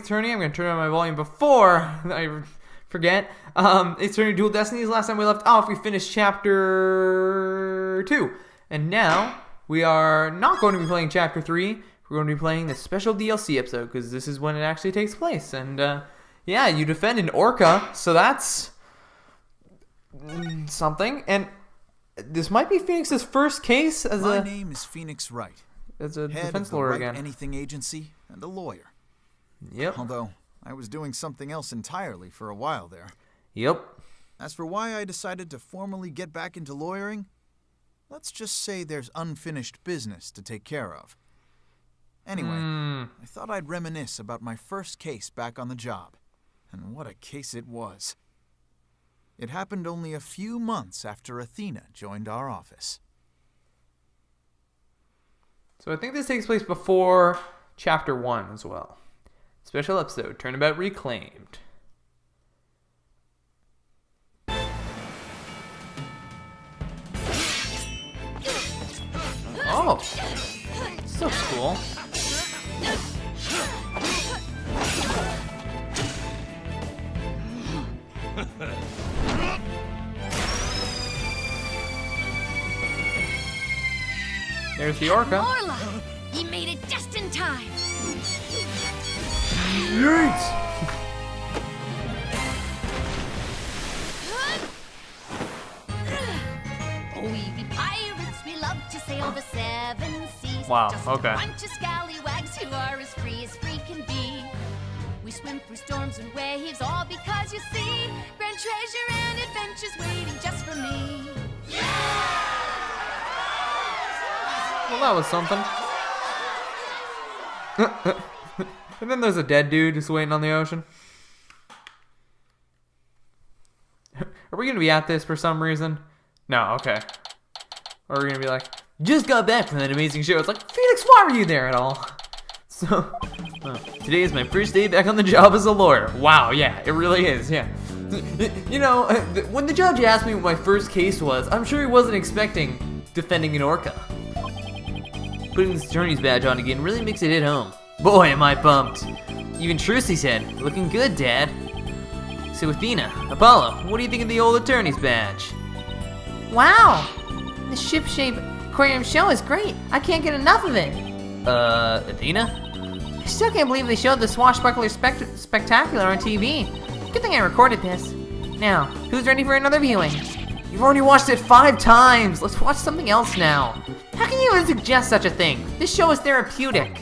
Attorney. I'm going to turn on my volume before I forget. Ace Attorney Dual Destinies. Last time we left off, we finished Chapter 2. And now, we are not going to be playing Chapter 3. We're going to be playing the special DLC episode, because this is when it actually takes place. And, yeah, you defend an orca, so that's something. And this might be Phoenix's first case as My name is Phoenix Wright. As a head defense of the lawyer Wright again. Anything Agency and a lawyer. Yep. Although, I was doing something else entirely for a while there. Yep. As for why I decided to formally get back into lawyering, let's just say there's unfinished business to take care of. Anyway, I thought I'd reminisce about my first case back on the job. And what a case it was. It happened only a few months after Athena joined our office. So I think this takes place before Chapter 1 as well. Special episode, Turnabout Reclaimed. Oh! So cool. There's the orca. Orla! He made it just in time. Right. Oh, we be pirates, we love to sail the seven seas. Wow, just okay. a bunch of scallywags who are as free can be. We swim through storms and waves, all because you see grand treasure and adventures waiting just for me. Well, that was something. And then there's a dead dude just waiting on the ocean. Are we going to be at this for some reason? No, okay. Or are we going to be like, just got back from that amazing show. It's like, Phoenix, why were you there at all? So, today is my first day back on the job as a lawyer. Wow, yeah, it really is, yeah. You know, when the judge asked me what my first case was, I'm sure he wasn't expecting defending an orca. Putting this attorney's badge on again really makes it hit home. Boy, am I pumped. Even Trucy said, looking good, Dad. So Athena, Apollo, what do you think of the old attorney's badge? Wow! The ship-shape aquarium show is great. I can't get enough of it. Athena? I still can't believe they showed the Swashbuckler Spectacular on TV. Good thing I recorded this. Now, who's ready for another viewing? You've already watched it 5 times. Let's watch something else now. How can you even suggest such a thing? This show is therapeutic.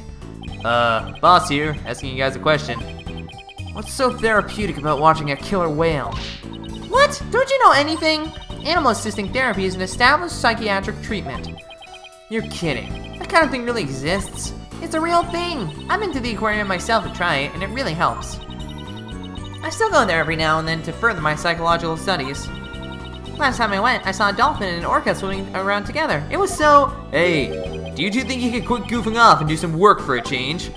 Boss here, asking you guys a question. What's so therapeutic about watching a killer whale? What? Don't you know anything? Animal assisting therapy is an established psychiatric treatment. You're kidding. That kind of thing really exists. It's a real thing. I've been to the aquarium myself to try it, and it really helps. I still go there every now and then to further my psychological studies. Last time I went, I saw a dolphin and an orca swimming around together. It was so... Hey, do you two think you could quit goofing off and do some work for a change?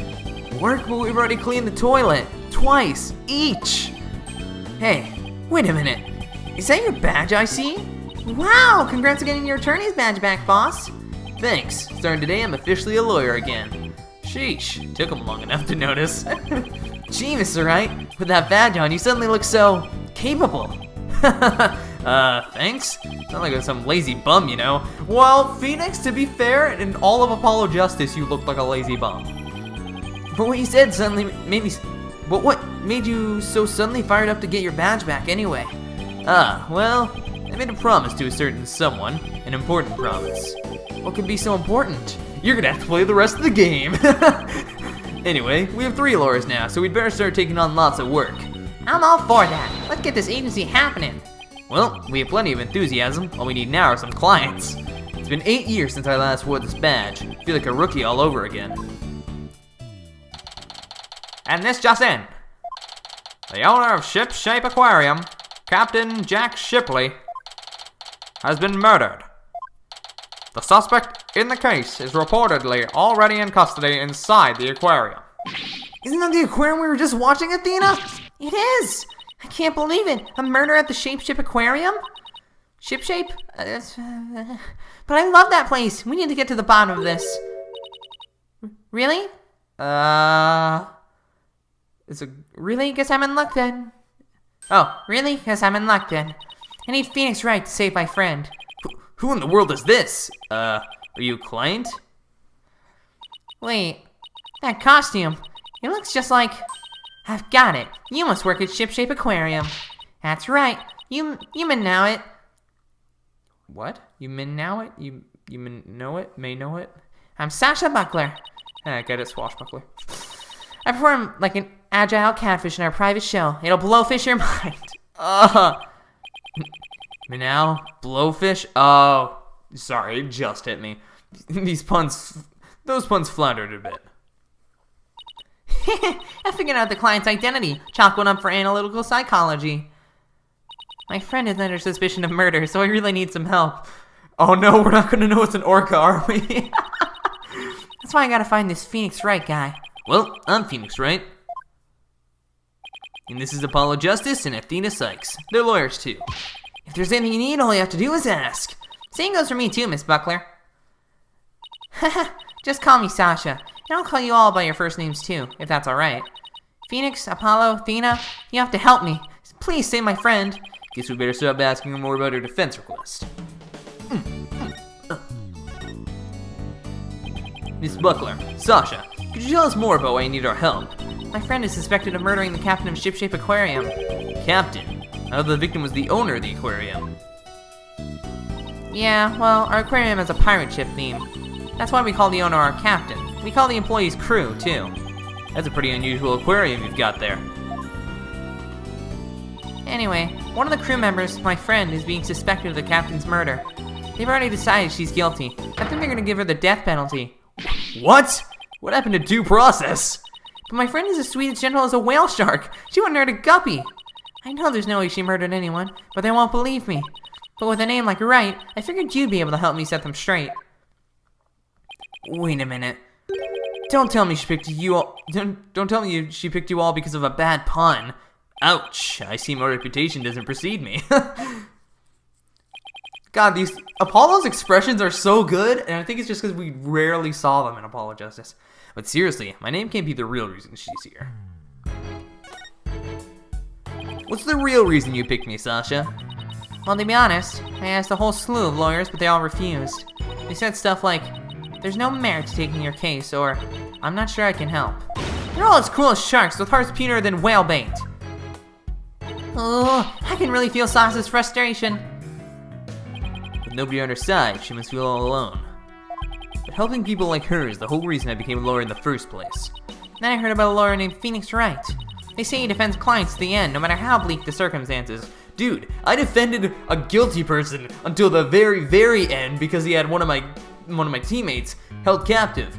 Work? But we've already cleaned the toilet. Twice. Each. Hey, wait a minute. Is that your badge I see? Wow, congrats on getting your attorney's badge back, boss. Thanks. Starting today, I'm officially a lawyer again. Sheesh, took him long enough to notice. Gee, Mr. Wright, with that badge on, you suddenly look so... capable. Thanks? Not like some lazy bum, you know. Well, Phoenix, to be fair, in all of Apollo Justice, you looked like a lazy bum. But what you said suddenly made me... But what made you so suddenly fired up to get your badge back anyway? Well, I made a promise to a certain someone. An important promise. What could be so important? You're gonna have to play the rest of the game. Anyway, we have 3 lawyers now, so we'd better start taking on lots of work. I'm all for that. Let's get this agency happening. Well, we have plenty of enthusiasm. All we need now are some clients. It's been 8 years since I last wore this badge. I feel like a rookie all over again. And this just in. The owner of Ship Shape Aquarium, Captain Jack Shipley, has been murdered. The suspect in the case is reportedly already in custody inside the aquarium. Isn't that the aquarium we were just watching, Athena? It is! I can't believe it! A murder at the Ship Aquarium? Ship? But I love that place! We need to get to the bottom of this. Really? Really? Guess I'm in luck then. Oh, really? Guess I'm in luck then. I need Phoenix Wright to save my friend. Who in the world is this? Are you a client? Wait, that costume. It looks just like... I've got it. You must work at Ship Shape Aquarium. That's right. You may know it. What? You may know it? You may know it? May know it? I'm Sasha Buckler. Get it, swashbuckler. I perform like an agile catfish in our private show. It'll blowfish your mind. Now, blowfish? Oh, sorry, it just hit me. Those puns floundered a bit. I figured out the client's identity. Chalk one up for analytical psychology. My friend is under suspicion of murder, so I really need some help. Oh no, we're not gonna know it's an orca, are we? That's why I gotta find this Phoenix Wright guy. Well, I'm Phoenix Wright. And this is Apollo Justice and Athena Sykes. They're lawyers too. If there's anything you need, all you have to do is ask. Same goes for me too, Miss Buckler. Just call me Sasha, and I'll call you all by your first names too, if that's alright. Phoenix, Apollo, Athena, you have to help me. Please save my friend. Guess we better stop asking her more about her defense request. Miss Buckler, Sasha, could you tell us more about why you need our help? My friend is suspected of murdering the captain of Ship Shape Aquarium. Captain? I thought the victim was the owner of the aquarium. Yeah, well, our aquarium has a pirate ship theme. That's why we call the owner our captain. We call the employees crew, too. That's a pretty unusual aquarium you've got there. Anyway, one of the crew members, my friend, is being suspected of the captain's murder. They've already decided she's guilty. I think they're gonna give her the death penalty. What? What happened to due process? But my friend is as sweet as gentle as a whale shark. She wouldn't hurt a guppy. I know there's no way she murdered anyone, but they won't believe me. But with a name like Wright, I figured you'd be able to help me set them straight. Wait a minute. Don't tell me she picked you all. Don't tell me she picked you all because of a bad pun. Ouch! I see my reputation doesn't precede me. God, these Apollo's expressions are so good, and I think it's just because we rarely saw them in Apollo Justice. But seriously, my name can't be the real reason she's here. What's the real reason you picked me, Sasha? Well, to be honest, I asked a whole slew of lawyers, but they all refused. They said stuff like, there's no merit to taking your case, or I'm not sure I can help. They're all as cruel as sharks with hearts purer than whale bait. Oh, I can really feel Sasha's frustration. With nobody on her side, she must feel all alone. But helping people like her is the whole reason I became a lawyer in the first place. Then I heard about a lawyer named Phoenix Wright. They say he defends clients to the end, no matter how bleak the circumstances. Dude, I defended a guilty person until the very, very end because he had one of my teammates held captive.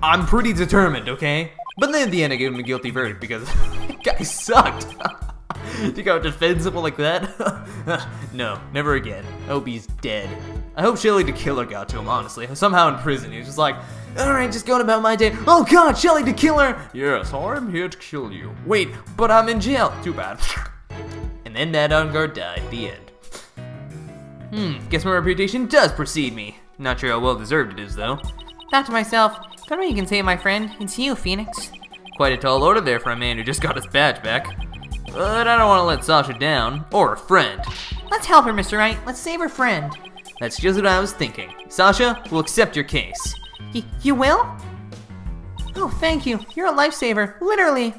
I'm pretty determined, okay? But then at the end I gave him a guilty verdict because that guy sucked. You think I would defend someone like that? No, never again. I hope he's dead. I hope Shelly the Killer got to him, honestly. Somehow in prison, he was just like, alright, just going about my day. Oh god, Shelly the Killer! Yes, I'm here to kill you. Wait, but I'm in jail. Too bad. And then that on guard died. The end. Guess my reputation does precede me. Not sure how well deserved it is, though. Thought to myself, if anyone can save my friend, it's you, Phoenix. Quite a tall order there for a man who just got his badge back. But I don't want to let Sasha down, or her friend. Let's help her, Mr. Wright. Let's save her friend. That's just what I was thinking. Sasha, we'll accept your case. You will? Oh, thank you. You're a lifesaver, literally.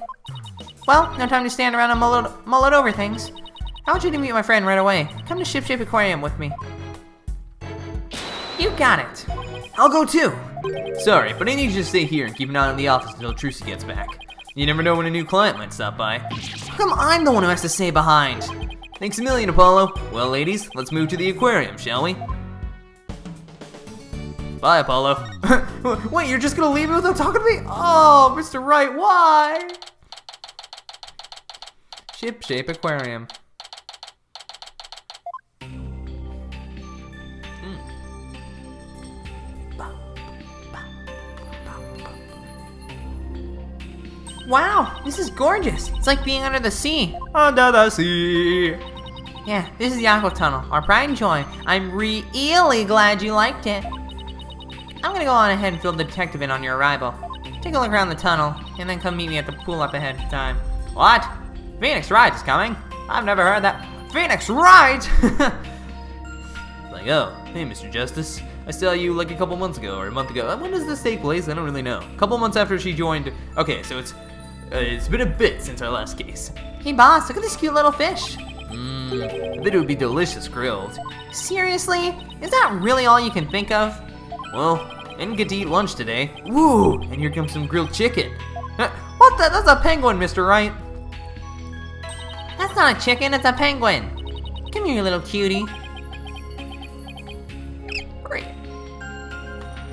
Well, no time to stand around and mull it over things. I want you to meet my friend right away. Come to Ship Shape Aquarium with me. You got it. I'll go too. Sorry, but I need you to stay here and keep an eye on the office until Trucy gets back. You never know when a new client might stop by. How come I'm the one who has to stay behind? Thanks a million, Apollo. Well, ladies, let's move to the aquarium, shall we? Bye, Apollo. Wait, you're just gonna leave me without talking to me? Oh, Mr. Wright, why? Ship Shape Aquarium. Wow, this is gorgeous. It's like being under the sea. Under the sea. Yeah, this is the Aqua Tunnel, our pride and joy. I'm really glad you liked it. I'm gonna go on ahead and fill the detective in on your arrival. Take a look around the tunnel, and then come meet me at the pool up ahead time. What? Phoenix Wright is coming? I've never heard that. Phoenix Wright? Like, oh, hey, Mr. Justice. I saw you like a couple months ago or a month ago. When does this take place? I don't really know. A couple months after she joined. Okay, so it's been a bit since our last case. Hey boss, look at this cute little fish. I bet it would be delicious grilled. Seriously? Is that really all you can think of? Well, I didn't get to eat lunch today. Woo! And here comes some grilled chicken. What the? That's a penguin, Mr. Wright. That's not a chicken, it's a penguin. Come here, you little cutie. Great.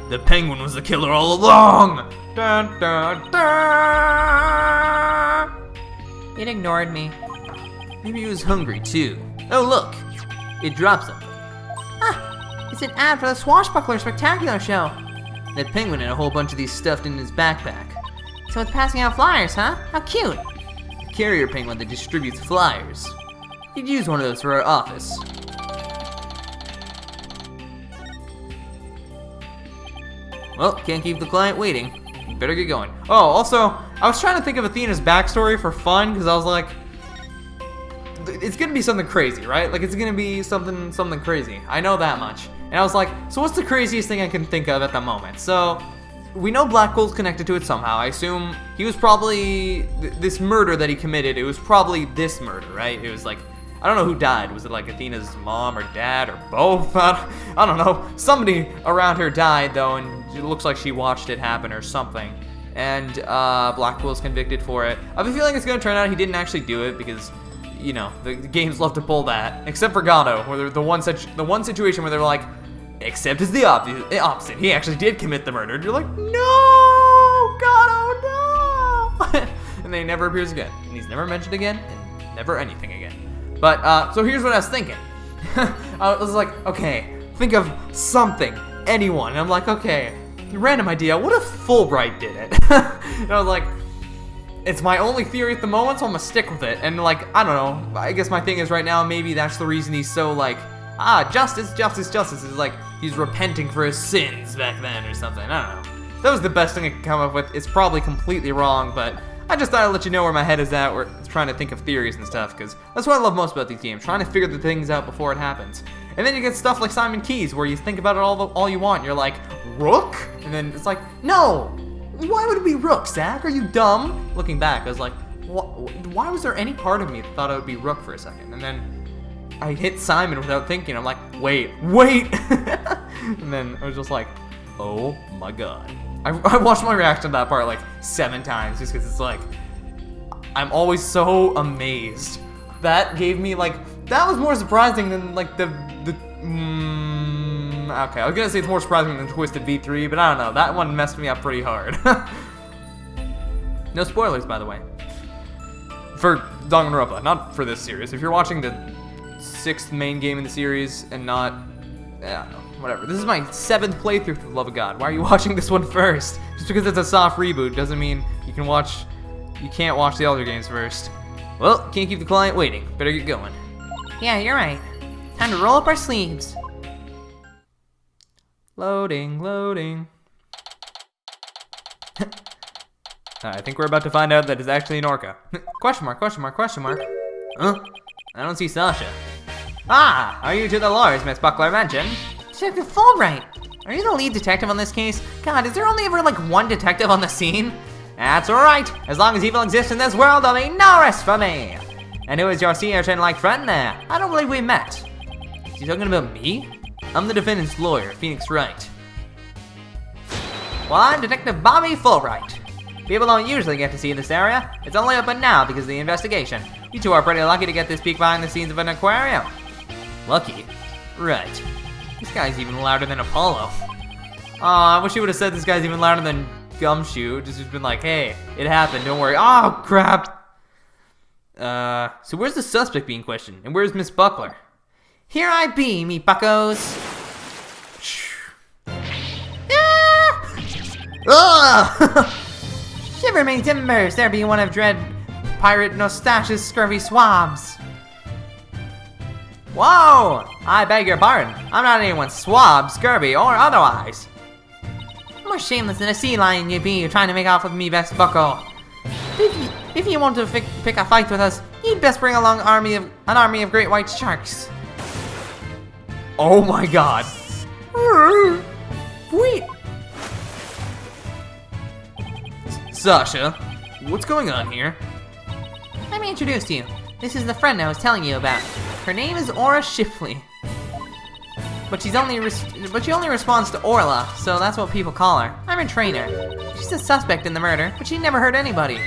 The penguin was the killer all along! Dun, dun, dun. It ignored me. Maybe he was hungry too. Oh look! It dropped something. Ah, it's an ad for the Swashbuckler Spectacular Show. That penguin had a whole bunch of these stuffed in his backpack. So it's passing out flyers, huh? How cute. A carrier penguin that distributes flyers. You could use one of those for our office. Well, can't keep the client waiting. You better get going. Oh, also, I was trying to think of Athena's backstory for fun, because I was like, it's gonna be something crazy, right? Like, it's gonna be something crazy. I know that much. And I was like, so what's the craziest thing I can think of at the moment? So, we know Black Gold's connected to it somehow. I assume he was probably, this murder that he committed, it was probably this murder, right? It was like, I don't know who died. Was it like Athena's mom or dad or both? I don't know. Somebody around her died though, and it looks like she watched it happen or something. And Blackwell's convicted for it. I have a feeling it's gonna turn out he didn't actually do it because, you know, the games love to pull that. Except for Gato, where they're the one situation where they're like, except it's the opposite. He actually did commit the murder. And you're like, no, Gato, no. And then he never appears again, and he's never mentioned again, and never anything again. But, so here's what I was thinking. I was like, okay, think of something, anyone. And I'm like, okay, random idea, what if Fulbright did it? And I was like, it's my only theory at the moment, so I'm gonna stick with it. And like, I don't know, I guess my thing is right now, maybe that's the reason he's so like, justice, justice, justice. Is like, he's repenting for his sins back then or something, I don't know. That was the best thing I could come up with. It's probably completely wrong, but I just thought I'd let you know where my head is at, where it's trying to think of theories and stuff, because that's what I love most about these games, trying to figure the things out before it happens. And then you get stuff like Simon Keys, where you think about it all you want, you're like, Rook? And then it's like, no! Why would it be Rook, Zach? Are you dumb? Looking back, I was like, why was there any part of me that thought it would be Rook for a second? And then I hit Simon without thinking, I'm like, wait! And then I was just like, oh my god. I watched my reaction to that part like 7 times just because it's like, I'm always so amazed. That gave me like, that was more surprising than like okay, I was gonna say it's more surprising than Twisted V3, but I don't know, that one messed me up pretty hard. No spoilers, by the way. For Danganronpa, not for this series. If you're watching the 6th main game in the series and not, I don't know. Whatever. This is my 7th playthrough, for the love of God. Why are you watching this one first? Just because it's a soft reboot doesn't mean you can't watch the other games first. Well, can't keep the client waiting. Better get going. Yeah, you're right. Time to roll up our sleeves. Loading. I think we're about to find out that it's actually an orca. Question mark. Huh? I don't see Sasha. Ah, are you to the lawyers Miss Buckler mentioned? Detective Fulbright, are you the lead detective on this case? God, is there only ever like one detective on the scene? That's right. As long as evil exists in this world, there'll be no rest for me. And who is your sea urchin-like friend there? I don't believe we met. Is he talking about me? I'm the defendant's lawyer, Phoenix Wright. Well, I'm Detective Bobby Fulbright. People don't usually get to see this area. It's only open now because of the investigation. You two are pretty lucky to get this peek behind the scenes of an aquarium. Lucky? Right. This guy's even louder than Apollo. Aw, I wish he would have said this guy's even louder than Gumshoe. Just been like, hey, it happened, don't worry. Oh, crap! So where's the suspect being questioned? And where's Miss Buckler? Here I be, me buckos. Shiver me timbers, there be one of dread pirate Nostache's scurvy swabs. Whoa! I beg your pardon. I'm not anyone's swab, scurvy, or otherwise. More shameless than a sea lion you be, trying to make off with me, best bucko. If you want to pick a fight with us, you'd best bring along an army of great white sharks. Oh my god. Wait. Sasha, what's going on here? Let me introduce you. This is the friend I was telling you about. Her name is Aura Shipley. But she only responds to Orla, so that's what people call her. I'm her trainer. She's a suspect in the murder, but she never hurt anybody.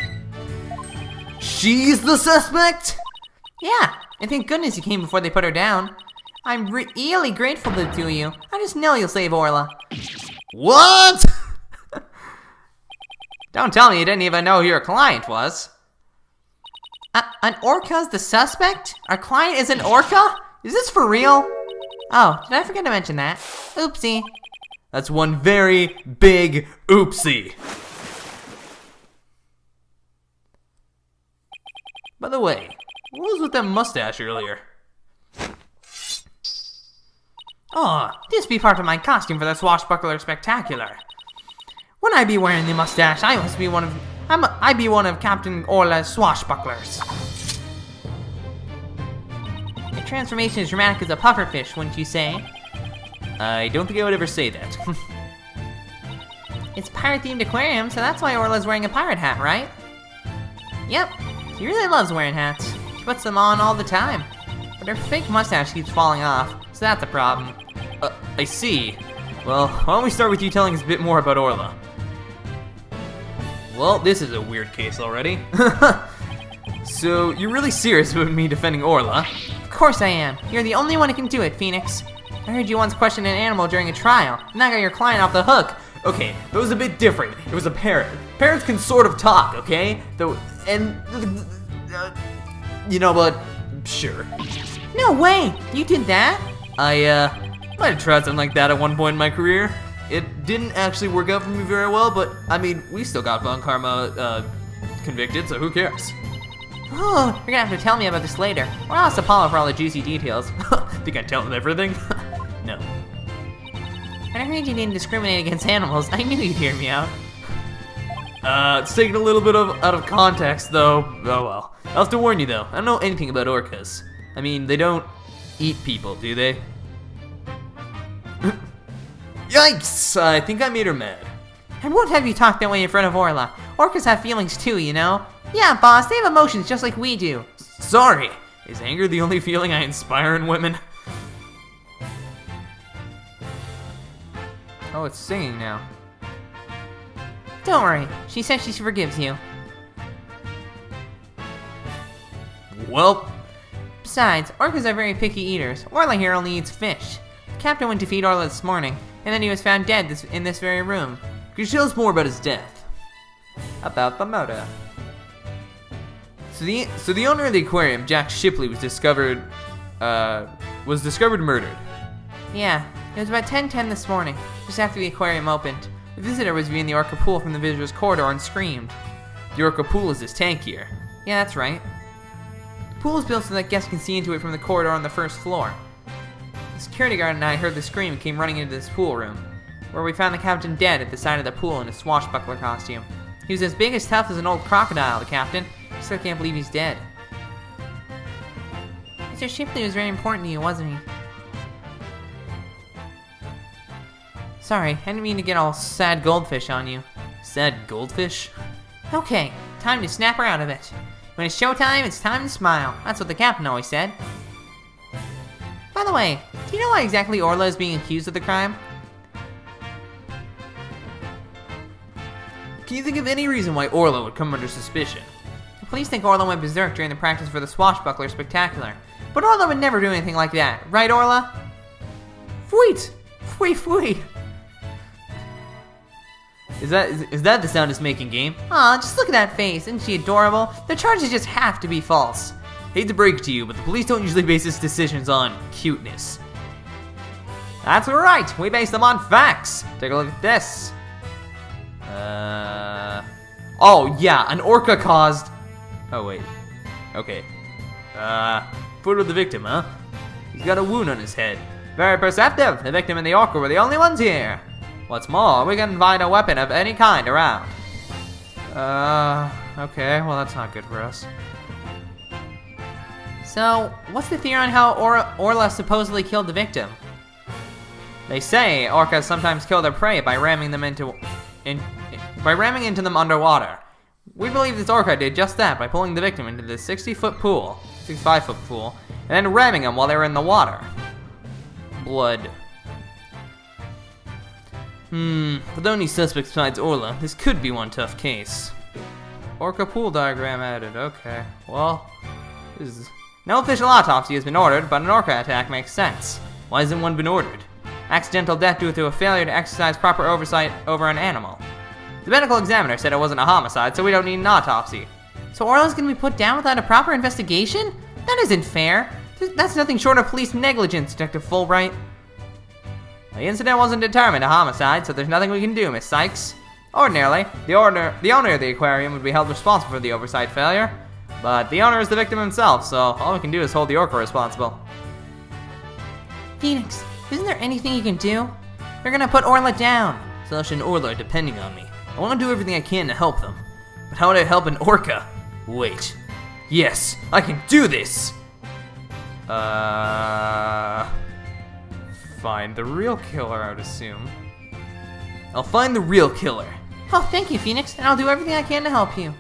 She's the suspect? Yeah, and thank goodness you came before they put her down. I'm really grateful to you. I just know you'll save Orla. What? Don't tell me you didn't even know who your client was. An orca's the suspect? Our client is an orca? Is this for real? Oh, did I forget to mention that? Oopsie. That's one very big oopsie. By the way, what was with that mustache earlier? Oh, this be part of my costume for the Swashbuckler Spectacular. When I be wearing the mustache, I must be I be one of Captain Orla's swashbucklers. The transformation is dramatic as a pufferfish, wouldn't you say? I don't think I would ever say that. It's a pirate-themed aquarium, so that's why Orla's wearing a pirate hat, right? Yep, she really loves wearing hats. She puts them on all the time. But her fake mustache keeps falling off, so that's a problem. I see. Well, why don't we start with you telling us a bit more about Orla? Well, this is a weird case already. So, you're really serious about me defending Orla? Of course I am. You're the only one who can do it, Phoenix. I heard you once question an animal during a trial, and that got your client off the hook. Okay, that was a bit different. It was a parrot. Parrots can sort of talk, okay? You know what? Sure. No way! You did that? I might have tried something like that at one point in my career. It didn't actually work out for me very well, but I mean, we still got Von Karma convicted, so who cares? Oh, you're gonna have to tell me about this later. Or I'll ask Apollo for all the juicy details. Think I tell him everything? No. When I heard you didn't discriminate against animals, I knew you'd hear me out. It's taken a little bit out of context, though. Oh well. I'll have to warn you, though. I don't know anything about orcas. I mean, they don't eat people, do they? Yikes! I think I made her mad. I won't have you talk that way in front of Orla. Orcas have feelings too, you know? Yeah, boss, they have emotions just like we do. Sorry. Is anger the only feeling I inspire in women? Oh, it's singing now. Don't worry. She says she forgives you. Well. Besides, orcas are very picky eaters. Orla here only eats fish. The captain went to feed Orla this morning, and then he was found dead in this very room. Could you tell us more about his death? About the murder. So the owner of the aquarium, Jack Shipley, was discovered murdered. Yeah, it was about 10:10 this morning, just after the aquarium opened. A visitor was viewing the orca pool from the visitor's corridor and screamed. The orca pool is this tank here. Yeah, that's right. The pool is built so that guests can see into it from the corridor on the first floor. The security guard and I heard the scream and came running into this pool room, where we found the captain dead at the side of the pool in a swashbuckler costume. He was as big as tough as an old crocodile, the captain. I still can't believe he's dead. Mr. Shipley was very important to you, wasn't he? Sorry, I didn't mean to get all sad goldfish on you. Sad goldfish? Okay, time to snap her out of it. When it's showtime, it's time to smile. That's what the captain always said. By the way, do you know why exactly Orla is being accused of the crime? Can you think of any reason why Orla would come under suspicion? The police think Orla went berserk during the practice for the Swashbuckler Spectacular. But Orla would never do anything like that, right, Orla? Fweet! Fwee fwee! Is that the sound it's making, game? Aw, just look at that face. Isn't she adorable? The charges just have to be false. Hate to break it to you, but the police don't usually base its decisions on cuteness. That's right, we base them on facts. Take a look at this. Oh yeah, an orca caused... Oh wait. Okay. Photo of the victim, huh? He's got a wound on his head. Very perceptive. The victim and the orca were the only ones here. What's more, we can find a weapon of any kind around. Okay, well that's not good for us. So, what's the theory on how Orla supposedly killed the victim? They say orcas sometimes kill their prey by ramming into them underwater. We believe this orca did just that by pulling the victim into the 65-foot pool, and then ramming them while they were in the water. Blood. With only suspects besides Orla, this could be one tough case. Orca pool diagram added, okay. Well, no official autopsy has been ordered, but an orca attack makes sense. Why hasn't one been ordered? Accidental death due to a failure to exercise proper oversight over an animal. The medical examiner said it wasn't a homicide, so we don't need an autopsy. So Orla's gonna be put down without a proper investigation? That isn't fair. That's nothing short of police negligence, Detective Fulbright. The incident wasn't determined a homicide, so there's nothing we can do, Miss Sykes. Ordinarily, the owner of the aquarium would be held responsible for the oversight failure, but the owner is the victim himself, so all we can do is hold the orca responsible. Phoenix, isn't there anything you can do? They're gonna put Orla down. Sasha and Orla are depending on me. I want to do everything I can to help them. But how would I help an orca? Wait. Yes, I can do this! Find the real killer, I would assume. I'll find the real killer. Oh, thank you, Phoenix, and I'll do everything I can to help you.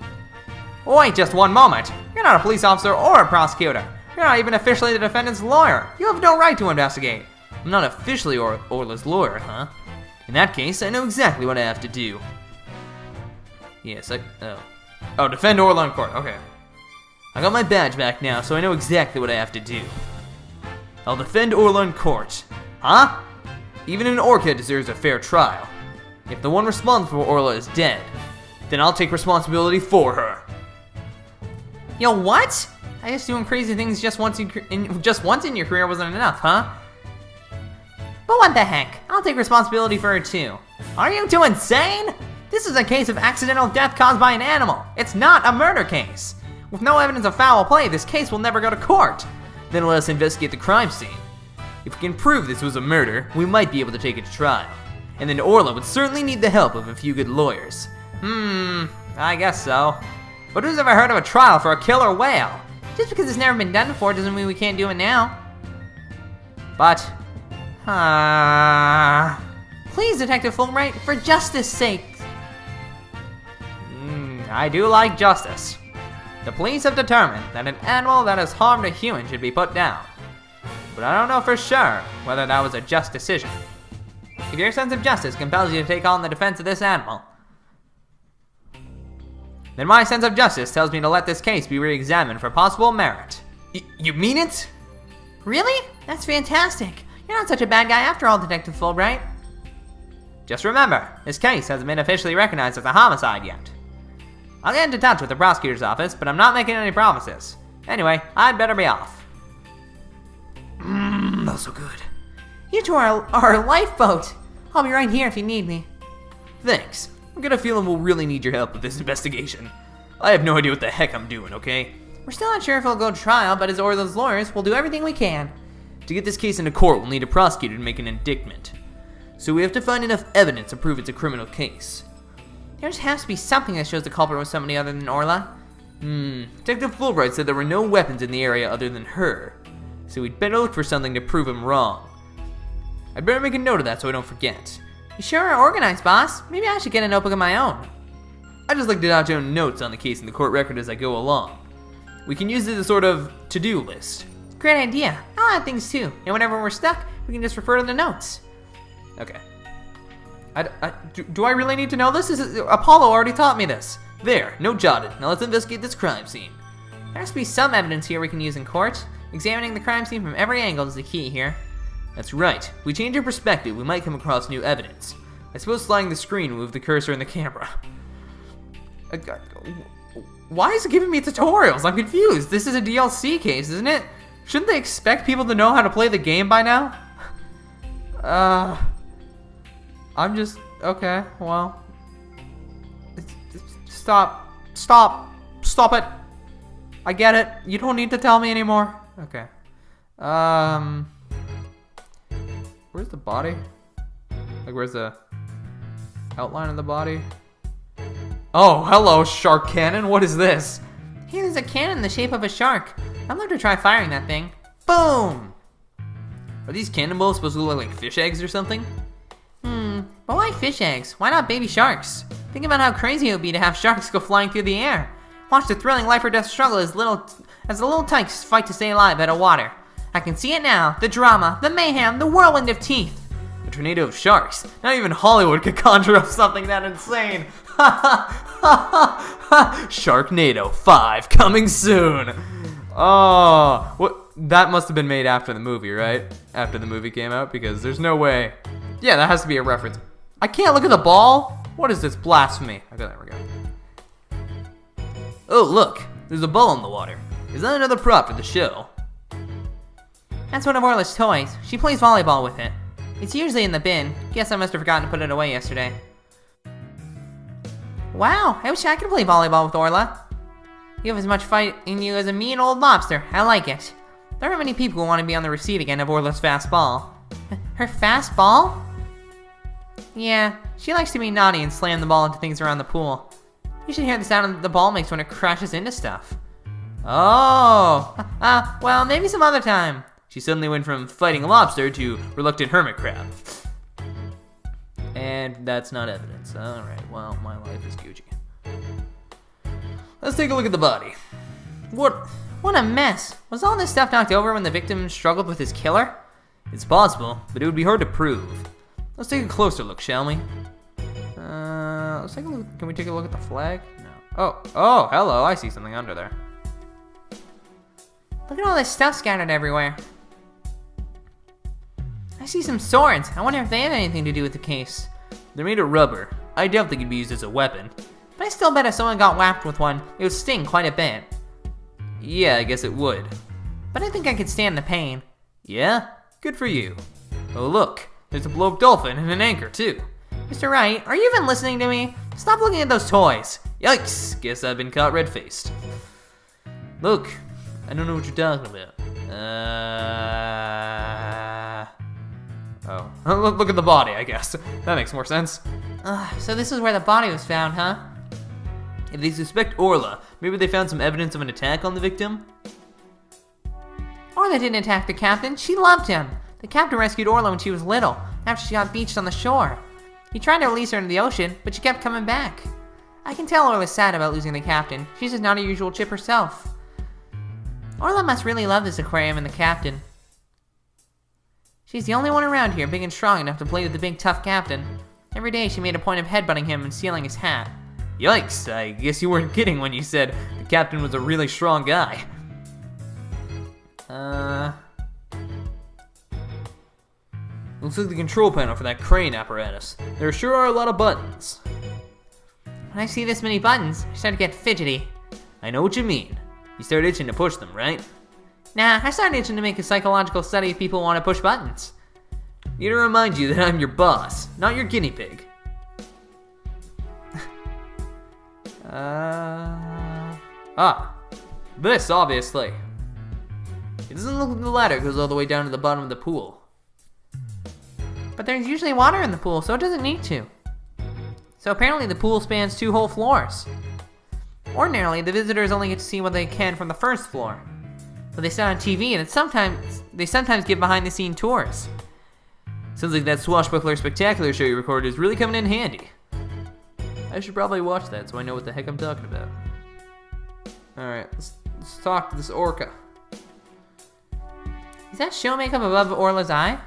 Wait just one moment. You're not a police officer or a prosecutor. You're not even officially the defendant's lawyer. You have no right to investigate. I'm not officially Orla's lawyer, huh? In that case, I know exactly what I have to do. Yes, Oh, defend Orla in court, okay. I got my badge back now, so I know exactly what I have to do. I'll defend Orla in court. Huh? Even an orca deserves a fair trial. If the one responsible for Orla is dead, then I'll take responsibility for her. Yo, what? I guess doing crazy things just once in your career wasn't enough, huh? But what the heck? I'll take responsibility for her too. Are you two insane? This is a case of accidental death caused by an animal. It's not a murder case. With no evidence of foul play, this case will never go to court. Then let us investigate the crime scene. If we can prove this was a murder, we might be able to take it to trial. And then Orla would certainly need the help of a few good lawyers. I guess so. But who's ever heard of a trial for a killer whale? Just because it's never been done before doesn't mean we can't do it now. But, please, Detective Fulbright, for justice' sake. I do like justice. The police have determined that an animal that has harmed a human should be put down. But I don't know for sure whether that was a just decision. If your sense of justice compels you to take on the defense of this animal, then my sense of justice tells me to let this case be re-examined for possible merit. You mean it? Really? That's fantastic. You're not such a bad guy after all, Detective Fulbright. Just remember, this case hasn't been officially recognized as a homicide yet. I'll get into touch with the prosecutor's office, but I'm not making any promises. Anyway, I'd better be off. That's so good. You two are our lifeboat. I'll be right here if you need me. Thanks. I'm gonna feel we'll really need your help with this investigation. I have no idea what the heck I'm doing, okay? We're still not sure if it'll go to trial, but as Orla's lawyers, we'll do everything we can. To get this case into court, we'll need a prosecutor to make an indictment. So we have to find enough evidence to prove it's a criminal case. There just has to be something that shows the culprit was somebody other than Orla. Detective Fulbright said there were no weapons in the area other than her. So we'd better look for something to prove him wrong. I'd better make a note of that so I don't forget. You sure are organized, boss. Maybe I should get a notebook of my own. I just like to jot down notes on the case in the court record as I go along. We can use it as a sort of to-do list. Great idea. I'll add things too. And whenever we're stuck, we can just refer to the notes. Okay. Do I really need to know this? Apollo already taught me this. There, note jotted. Now let's investigate this crime scene. There has to be some evidence here we can use in court. Examining the crime scene from every angle is the key here. That's right. If we change our perspective, we might come across new evidence. I suppose sliding the screen will move the cursor in the camera. Why is it giving me tutorials? I'm confused. This is a DLC case, isn't it? Shouldn't they expect people to know how to play the game by now? I'm just... Okay, well... Stop it. I get it. You don't need to tell me anymore. Okay. Where's the body? Like, where's the outline of the body? Oh, hello, shark cannon. What is this? Hey, there's a cannon in the shape of a shark. I'd love to try firing that thing. Boom! Are these cannonballs supposed to look like fish eggs or something? But why fish eggs? Why not baby sharks? Think about how crazy it would be to have sharks go flying through the air. Watch the thrilling life or death struggle as the little tykes fight to stay alive out of water. I can see it now. The drama, the mayhem, the whirlwind of teeth. A tornado of sharks. Not even Hollywood could conjure up something that insane. Sharknado 5 coming soon. Oh, what? That must have been made after the movie, right? After the movie came out, because there's no way. Yeah, that has to be a reference. I can't look at the ball. What is this blasphemy? Okay, there we go. Oh, look, there's a ball in the water. Is that another prop for the show? That's one of Orla's toys. She plays volleyball with it. It's usually in the bin. Guess I must have forgotten to put it away yesterday. Wow, I wish I could play volleyball with Orla. You have as much fight in you as a mean old lobster. I like it. There aren't many people who want to be on the receiving end of Orla's fast ball. Her fast ball? Yeah, she likes to be naughty and slam the ball into things around the pool. You should hear the sound the ball makes when it crashes into stuff. Oh, Well, maybe some other time. she suddenly went from fighting lobster to reluctant hermit crab. And that's not evidence. Alright, well, my life is Gucci. Let's take a look at the body. What a mess. Was all this stuff knocked over when the victim struggled with his killer? It's possible, but it would be hard to prove. Let's take a closer look, shall we? Let's take a look. Can we take a look at the flag? No. Oh, hello. I see something under there. Look at all this stuff scattered everywhere. I see some swords. I wonder if they have anything to do with the case. They're made of rubber. I doubt they could be used as a weapon. But I still bet if someone got whacked with one, it would sting quite a bit. Yeah, I guess it would. But I think I could stand the pain. Yeah? Good for you. Oh, look. There's a blow-up dolphin and an anchor, too. Mr. Wright, are you even listening to me? Stop looking at those toys. Yikes! Guess I've been caught red-faced. Look, I don't know what you're talking about. Oh. Look at the body, I guess. That makes more sense. So this is where the body was found, huh? If they suspect Orla, maybe they found some evidence of an attack on the victim? Orla didn't attack the captain. She loved him. The captain rescued Orla when she was little, after she got beached on the shore. He tried to release her into the ocean, but she kept coming back. I can tell Orla's sad about losing the captain. She's just not a usual chip herself. Orla must really love this aquarium and the captain. She's the only one around here big and strong enough to play with the big tough captain. Every day she made a point of headbutting him and stealing his hat. Yikes, I guess you weren't kidding when you said the captain was a really strong guy. Looks like the control panel for that crane apparatus. There sure are a lot of buttons. When I see this many buttons, I start to get fidgety. I know what you mean. You start itching to push them, right? Nah, I started itching to make a psychological study if people want to push buttons. Need to remind you that I'm your boss, not your guinea pig. This, obviously. It doesn't look like the ladder goes all the way down to the bottom of the pool. But there's usually water in the pool, so it doesn't need to. So apparently the pool spans 2 whole floors. Ordinarily, the visitors only get to see what they can from the first floor. But they sit on TV, and they sometimes give behind-the-scene tours. Sounds like that swashbuckler spectacular show you recorded is really coming in handy. I should probably watch that so I know what the heck I'm talking about. Alright, let's talk to this orca. Is that show makeup above Orla's eye?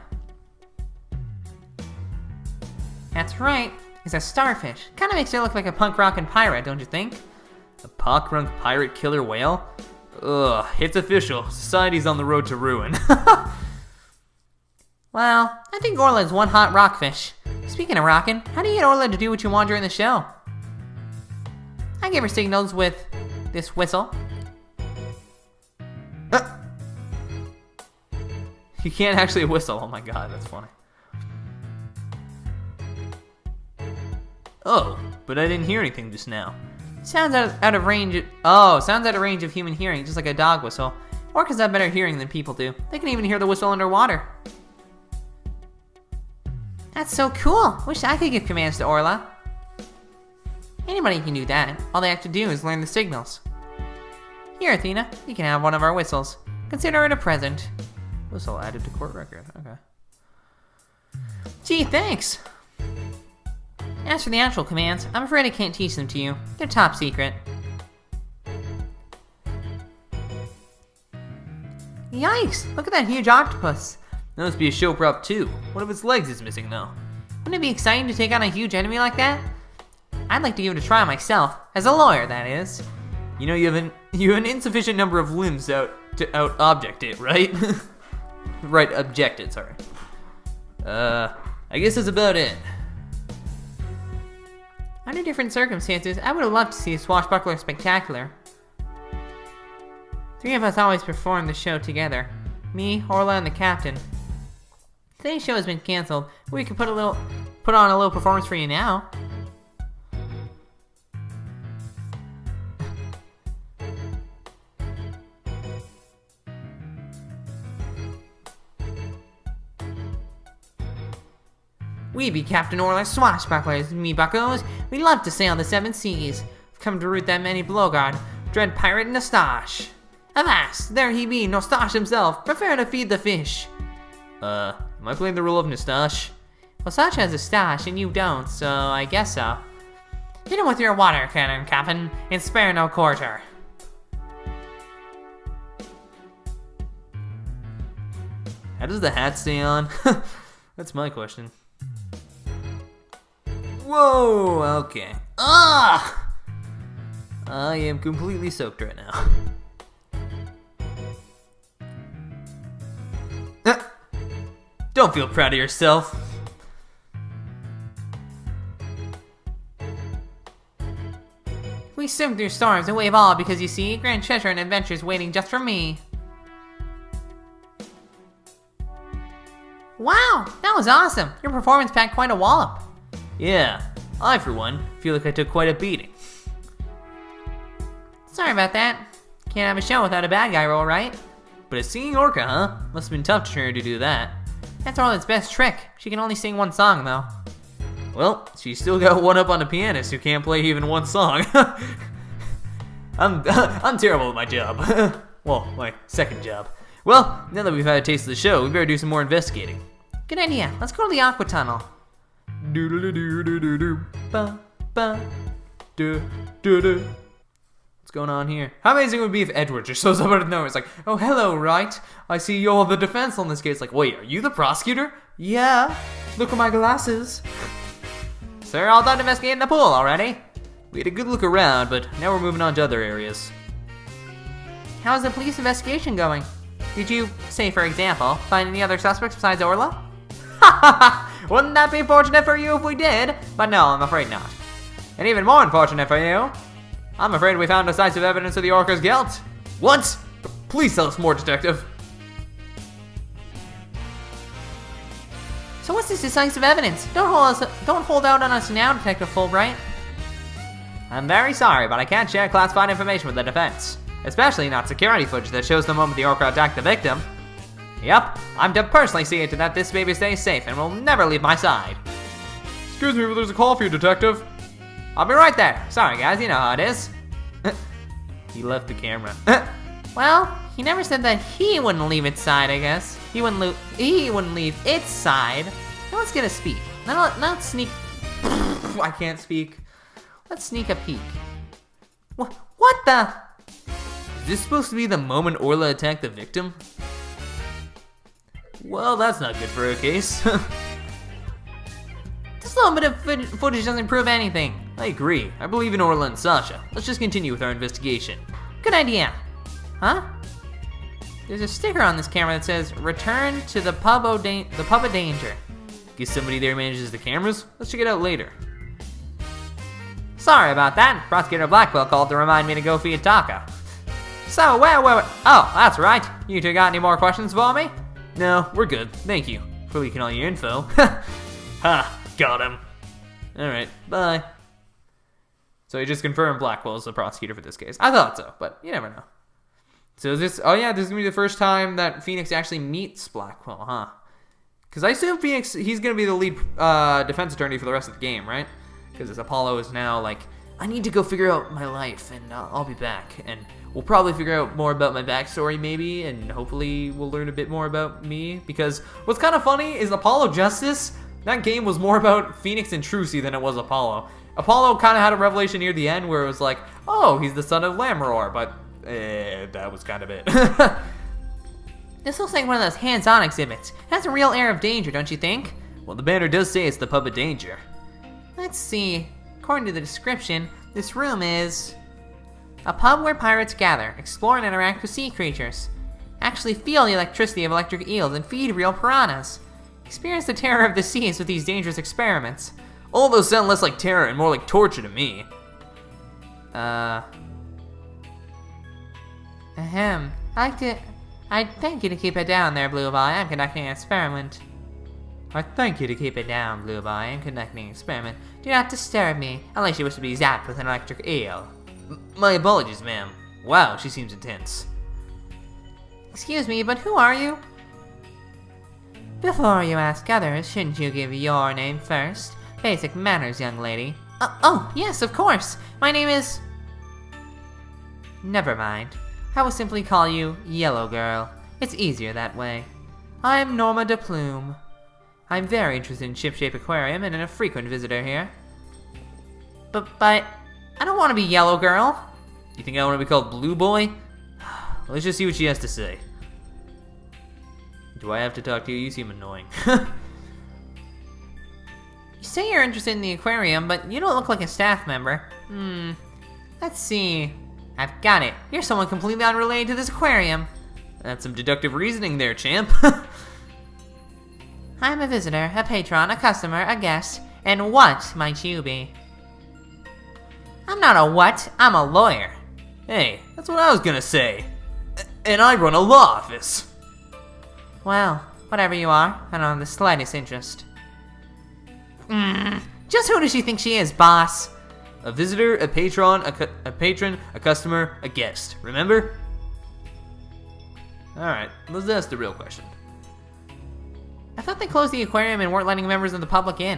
That's right. It's a starfish. Kind of makes her look like a punk rockin' pirate, don't you think? A punk pirate killer whale? Ugh, it's official. Society's on the road to ruin. Well, I think Orla's one hot rockfish. Speaking of rockin', how do you get Orla to do what you want during the show? I give her signals with this whistle. You can't actually whistle. Oh my god, that's funny. Oh, but I didn't hear anything just now. Sounds out of range. Sounds out of range of human hearing, just like a dog whistle. Orcas have better hearing than people do. They can even hear the whistle underwater. That's so cool. Wish I could give commands to Orla. Anybody can do that. All they have to do is learn the signals. Here, Athena, you can have one of our whistles. Consider it a present. Whistle added to court record. Okay. Gee, thanks. As for the actual commands, I'm afraid I can't teach them to you. They're top secret. Yikes! Look at that huge octopus. That must be a show prop too. One of its legs is missing though. Wouldn't it be exciting to take on a huge enemy like that? I'd like to give it a try myself. As a lawyer, that is. You know you have an insufficient number of limbs to out object it, right? Right, object it, sorry. I guess that's about it. Under different circumstances, I would have loved to see a swashbuckler spectacular. 3 of us always perform the show together. Me, Orla, and the captain. Today's show has been canceled, but we could put on a little performance for you now. We be Captain Orla's swashbucklers, me buckos. We love to sail the 7 seas. We've come to root that many blowguard, dread pirate Nostache. Avast, there he be, Nostache himself, prefer to feed the fish. Am I playing the role of Nostache? Well, Sacha has a stash and you don't, so I guess so. Hit him with your water cannon, Captain, and spare no quarter. How does the hat stay on? That's my question. Whoa, okay. Ah! I am completely soaked right now. Don't feel proud of yourself. We swim through storms and wave all because you see, grand treasure and adventures waiting just for me. Wow, that was awesome. Your performance packed quite a wallop. Yeah, I for one feel like I took quite a beating. Sorry about that. Can't have a show without a bad guy role, right? But a singing orca, huh? Must have been tough to train her to do that. That's Orla's best trick. She can only sing one song, though. Well, she's still got one up on a pianist who can't play even one song. I'm terrible at my job. Well, my second job. Well, now that we've had a taste of the show, we better do some more investigating. Good idea. Let's go to the Aqua Tunnel. What's going on here? How amazing it would be if Edward just shows up out of nowhere. It's like, oh, hello, Wright. I see you're the defense on this case. Like, wait, are you the prosecutor? Yeah. Look at my glasses. Sir, all done investigating the pool already? We had a good look around, but now we're moving on to other areas. How's the police investigation going? Did you, say for example, find any other suspects besides Orla? Wouldn't that be fortunate for you if we did? But no, I'm afraid not. And even more unfortunate for you, I'm afraid we found decisive evidence of the orca's guilt. What? Please tell us more, detective. So what's this decisive evidence? Don't hold out on us now, Detective Fulbright. I'm very sorry, but I can't share classified information with the defense. Especially not security footage that shows the moment the orca attacked the victim. Yep, I'm to personally see to that this baby stays safe and will never leave my side. Excuse me, but there's a call for you, detective. I'll be right there. Sorry, guys, you know how it is. He left the camera. Well, he never said that he wouldn't leave its side, I guess. He wouldn't leave its side. Now let's get a speak. Now let's sneak... I can't speak. Let's sneak a peek. What the... Is this supposed to be the moment Orla attacked the victim? Well, that's not good for a case. This little bit of footage doesn't prove anything. I agree. I believe in Orla and Sasha. Let's just continue with our investigation. Good idea. Huh? There's a sticker on this camera that says, "Return to the pub of danger." Guess somebody there manages the cameras? Let's check it out later. Sorry about that. Prosecutor Blackwell called to remind me to go feed Taka. So, where? Oh, that's right. You two got any more questions for me? No, we're good. Thank you for leaking all your info. Ha, got him. Alright, bye. So he just confirmed Blackwell's the prosecutor for this case. I thought so, but you never know. So is this, oh yeah, this is going to be the first time that Phoenix actually meets Blackwell, huh? Because I assume Phoenix, he's going to be the lead defense attorney for the rest of the game, right? Because Apollo is now, like, I need to go figure out my life, and I'll be back. And we'll probably figure out more about my backstory, maybe, and hopefully we'll learn a bit more about me. Because what's kind of funny is Apollo Justice, that game was more about Phoenix and Trucy than it was Apollo. Apollo kind of had a revelation near the end where it was like, oh, he's the son of Lammeror, but that was kind of it. This looks like one of those hands-on exhibits. It has a real air of danger, don't you think? Well, the banner does say it's the pub of danger. Let's see. According to the description, this room is a pub where pirates gather, explore and interact with sea creatures. Actually feel the electricity of electric eels and feed real piranhas. Experience the terror of the seas with these dangerous experiments. All those sound less like terror and more like torture to me. I'd thank you to keep it down there, Blue Boy. I'm conducting an experiment. I thank you to keep it down, Blue Boy. I'm conducting an experiment. Do not disturb me, unless you wish to be zapped with an electric eel. My apologies, ma'am. Wow, she seems intense. Excuse me, but who are you? Before you ask others, shouldn't you give your name first? Basic manners, young lady. Oh, yes, of course. My name is... Never mind. I will simply call you Yellow Girl. It's easier that way. I'm Norma de Plume. I'm very interested in Ship-Shape Aquarium and a frequent visitor here. But I don't want to be Yellow Girl. You think I want to be called Blue Boy? Let's just see what she has to say. Do I have to talk to you? You seem annoying. You say you're interested in the aquarium, but you don't look like a staff member. Let's see. I've got it. You're someone completely unrelated to this aquarium. That's some deductive reasoning there, champ. I'm a visitor, a patron, a customer, a guest, and what might you be? I'm not a what, I'm a lawyer. Hey, that's what I was gonna say. And I run a law office. Well, whatever you are, I don't have the slightest interest. Just who does she think she is, boss? A visitor, a patron, a patron, a customer, a guest. Remember? Alright, let's ask the real question. I thought they closed the aquarium and weren't letting members of the public in.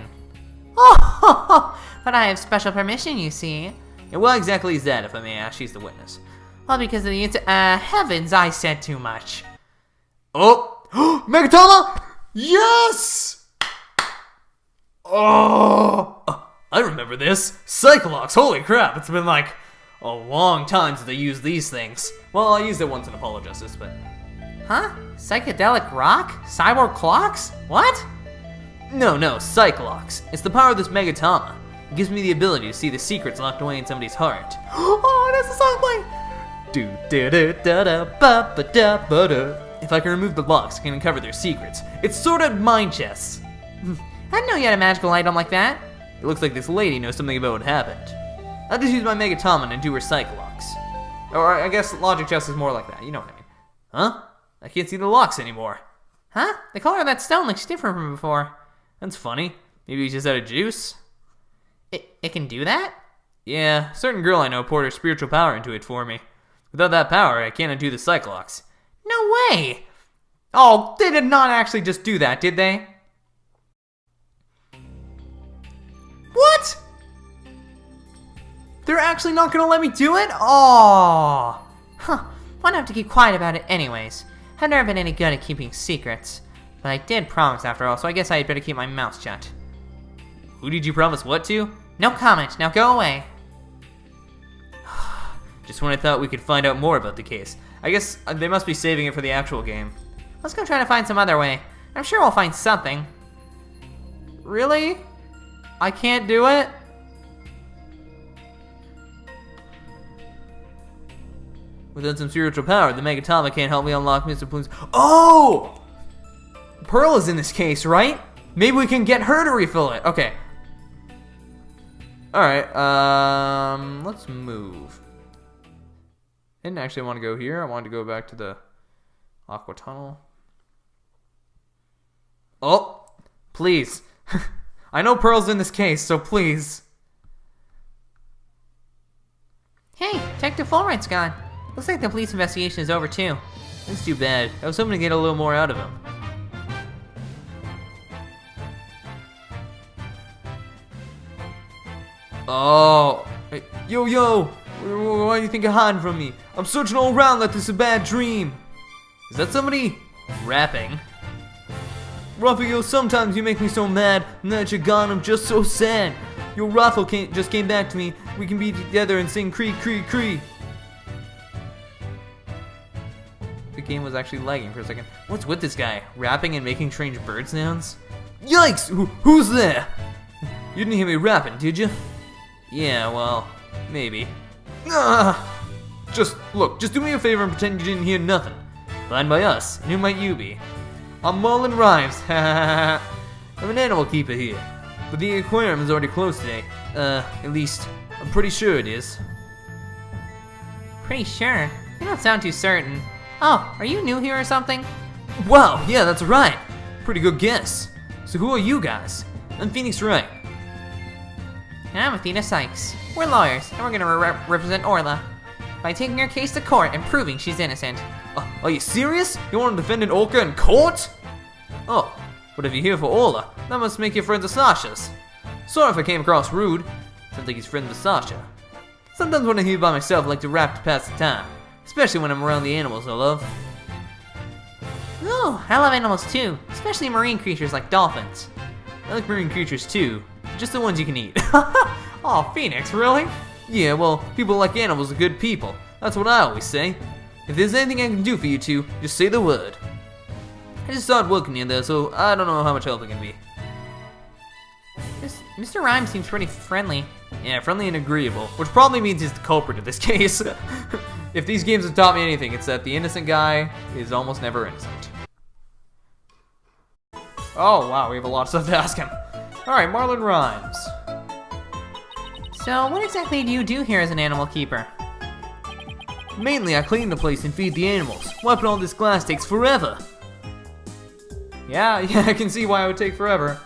Oh, but I have special permission, you see. And what exactly is that, if I may ask? She's the witness. Well, because of the heavens, I said too much. Oh! Megatama! Yes! Oh! I remember this. Cyclops, holy crap, it's been like a long time since I used these things. Well, I used it once in Apollo Justice, but... Huh? Psychedelic rock? Cyborg clocks? What? No, Cyclops. It's the power of this Megatama. It gives me the ability to see the secrets locked away in somebody's heart. Oh, there's a song playing! Do-da-da-da-da-ba-ba-da-ba-da. If I can remove the locks, I can uncover their secrets. It's sort of mind chess. I didn't know you had a magical item like that. It looks like this lady knows something about what happened. I'll just use my Megatomon and do her Cyclops. Or I guess logic chess is more like that, you know what I mean. Huh? I can't see the locks anymore. Huh? The color of that stone looks different from before. That's funny. Maybe he's just out of juice? It can do that? Yeah, a certain girl I know poured her spiritual power into it for me. Without that power, I can't undo the Cyclops. No way! Oh, they did not actually just do that, did they? What? They're actually not gonna let me do it? Oh! Huh. Why not have to keep quiet about it anyways? I've never been any good at keeping secrets. But I did promise after all, so I guess I had better keep my mouth shut. Who did you promise what to? No comment, now go away. Just when I thought we could find out more about the case. I guess they must be saving it for the actual game. Let's go try to find some other way. I'm sure we'll find something. Really? I can't do it? Without some spiritual power, the Megatama can't help me unlock Mr. Plume's... Oh! Pearl is in this case, right? Maybe we can get her to refill it. Okay. Alright, let's move. I didn't actually want to go here. I wanted to go back to the Aqua Tunnel. Oh! Please. I know Pearl's in this case, so please. Hey, Detective Fulright's gone. Looks like the police investigation is over too. That's too bad. I was hoping to get a little more out of him. Oh, Hey, yo! Why do you think you're hiding from me? I'm searching all around like this is a bad dream. Is that somebody rapping? Raphael, sometimes you make me so mad, and that you're gone, I'm just so sad. Your rifle just came back to me. We can be together and sing Cree Cree Cree. The game was actually lagging for a second. What's with this guy? Rapping and making strange bird sounds? Yikes! Who's there? You didn't hear me rapping, did you? Yeah, well, maybe. Just do me a favor and pretend you didn't hear nothing. Fine by us, and who might you be? I'm Marlon Rhymes, I'm an animal keeper here. But the aquarium is already closed today. At least, I'm pretty sure it is. Pretty sure? You don't sound too certain. Oh, are you new here or something? Wow, yeah, that's right. Pretty good guess. So who are you guys? I'm Phoenix Wright. And I'm Athena Sykes. We're lawyers, and we're gonna represent Orla by taking her case to court and proving she's innocent. Are you serious? You want to defend an orca in court? Oh, but if you're here for Orla, that must make you friends with Sasha's. Sorry if I came across rude. Sounds like he's friends with Sasha. Sometimes when I'm here by myself, I like to rap to pass the time. Especially when I'm around the animals I love. Oh, I love animals too, especially marine creatures like dolphins. I like marine creatures too, just the ones you can eat. Oh, Phoenix, really? Yeah, well, people like animals are good people. That's what I always say. If there's anything I can do for you two, just say the word. I just started working here though, so I don't know how much help I can be. Mr. Rhymes seems pretty friendly. Yeah, friendly and agreeable, which probably means he's the culprit of this case. If these games have taught me anything, it's that the innocent guy is almost never innocent. Oh wow, we have a lot of stuff to ask him. Alright, Marlon Rhymes. So, what exactly do you do here as an animal keeper? Mainly, I clean the place and feed the animals. Wiping all this glass takes forever. Yeah, I can see why it would take forever.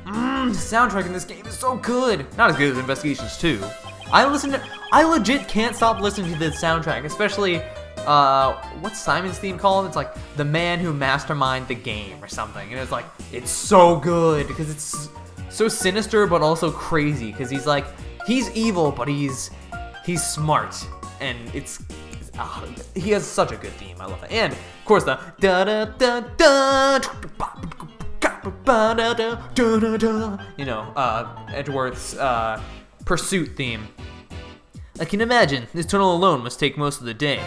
The soundtrack in this game is so good. Not as good as Investigations 2. I legit can't stop listening to this soundtrack, especially, what's Simon's theme called? It's like, The Man Who Masterminded the Game or something. And it's like, it's so good because it's so sinister but also crazy because he's evil but he's smart. And he has such a good theme. I love it. And of course the da da da da, you know, Edgeworth's pursuit theme. I can imagine this tunnel alone must take most of the day.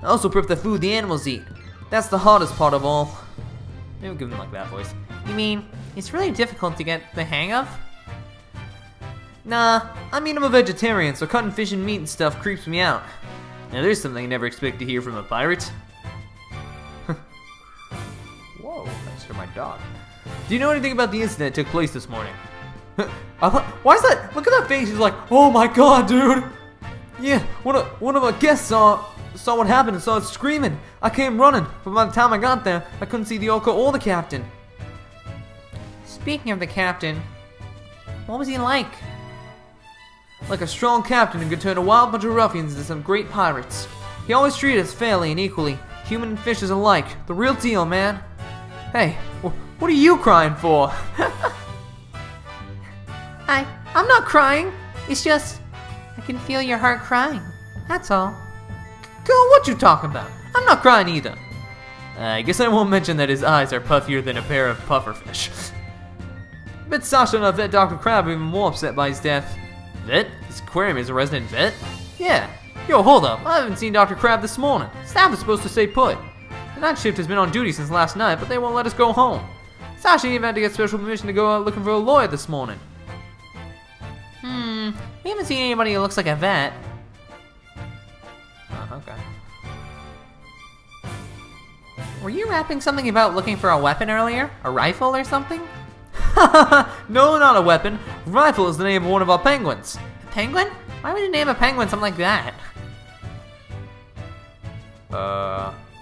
I also prep the food the animals eat. That's the hardest part of all. Maybe we'll give them like that voice. You mean it's really difficult to get the hang of? Nah, I mean I'm a vegetarian, so cutting fish and meat and stuff creeps me out. Now there's something I never expect to hear from a pirate. Whoa, thanks for my dog. Do you know anything about the incident that took place this morning? Why is that? Look at that face, he's like, oh my god, dude! Yeah, one of our guests saw what happened and started screaming. I came running, but by the time I got there, I couldn't see the orca or the captain. Speaking of the captain, what was he like? Like a strong captain who could turn a wild bunch of ruffians into some great pirates. He always treated us fairly and equally, human and fishes alike. The real deal, man. Hey, what are you crying for? I'm not crying. It's just, I can feel your heart crying. That's all. Girl, what you talking about? I'm not crying either. I guess I won't mention that his eyes are puffier than a pair of pufferfish. Bet Sasha and our vet Dr. Crab are even more upset by his death. Vet? This aquarium is a resident vet? Yeah. Yo, hold up. I haven't seen Dr. Crab this morning. Staff is supposed to stay put. The night shift has been on duty since last night, but they won't let us go home. Sasha even had to get special permission to go out looking for a lawyer this morning. We haven't seen anybody who looks like a vet. Oh, okay. Were you rapping something about looking for a weapon earlier? A rifle or something? No, not a weapon. Rifle is the name of one of our penguins. A penguin? Why would you name a penguin something like that?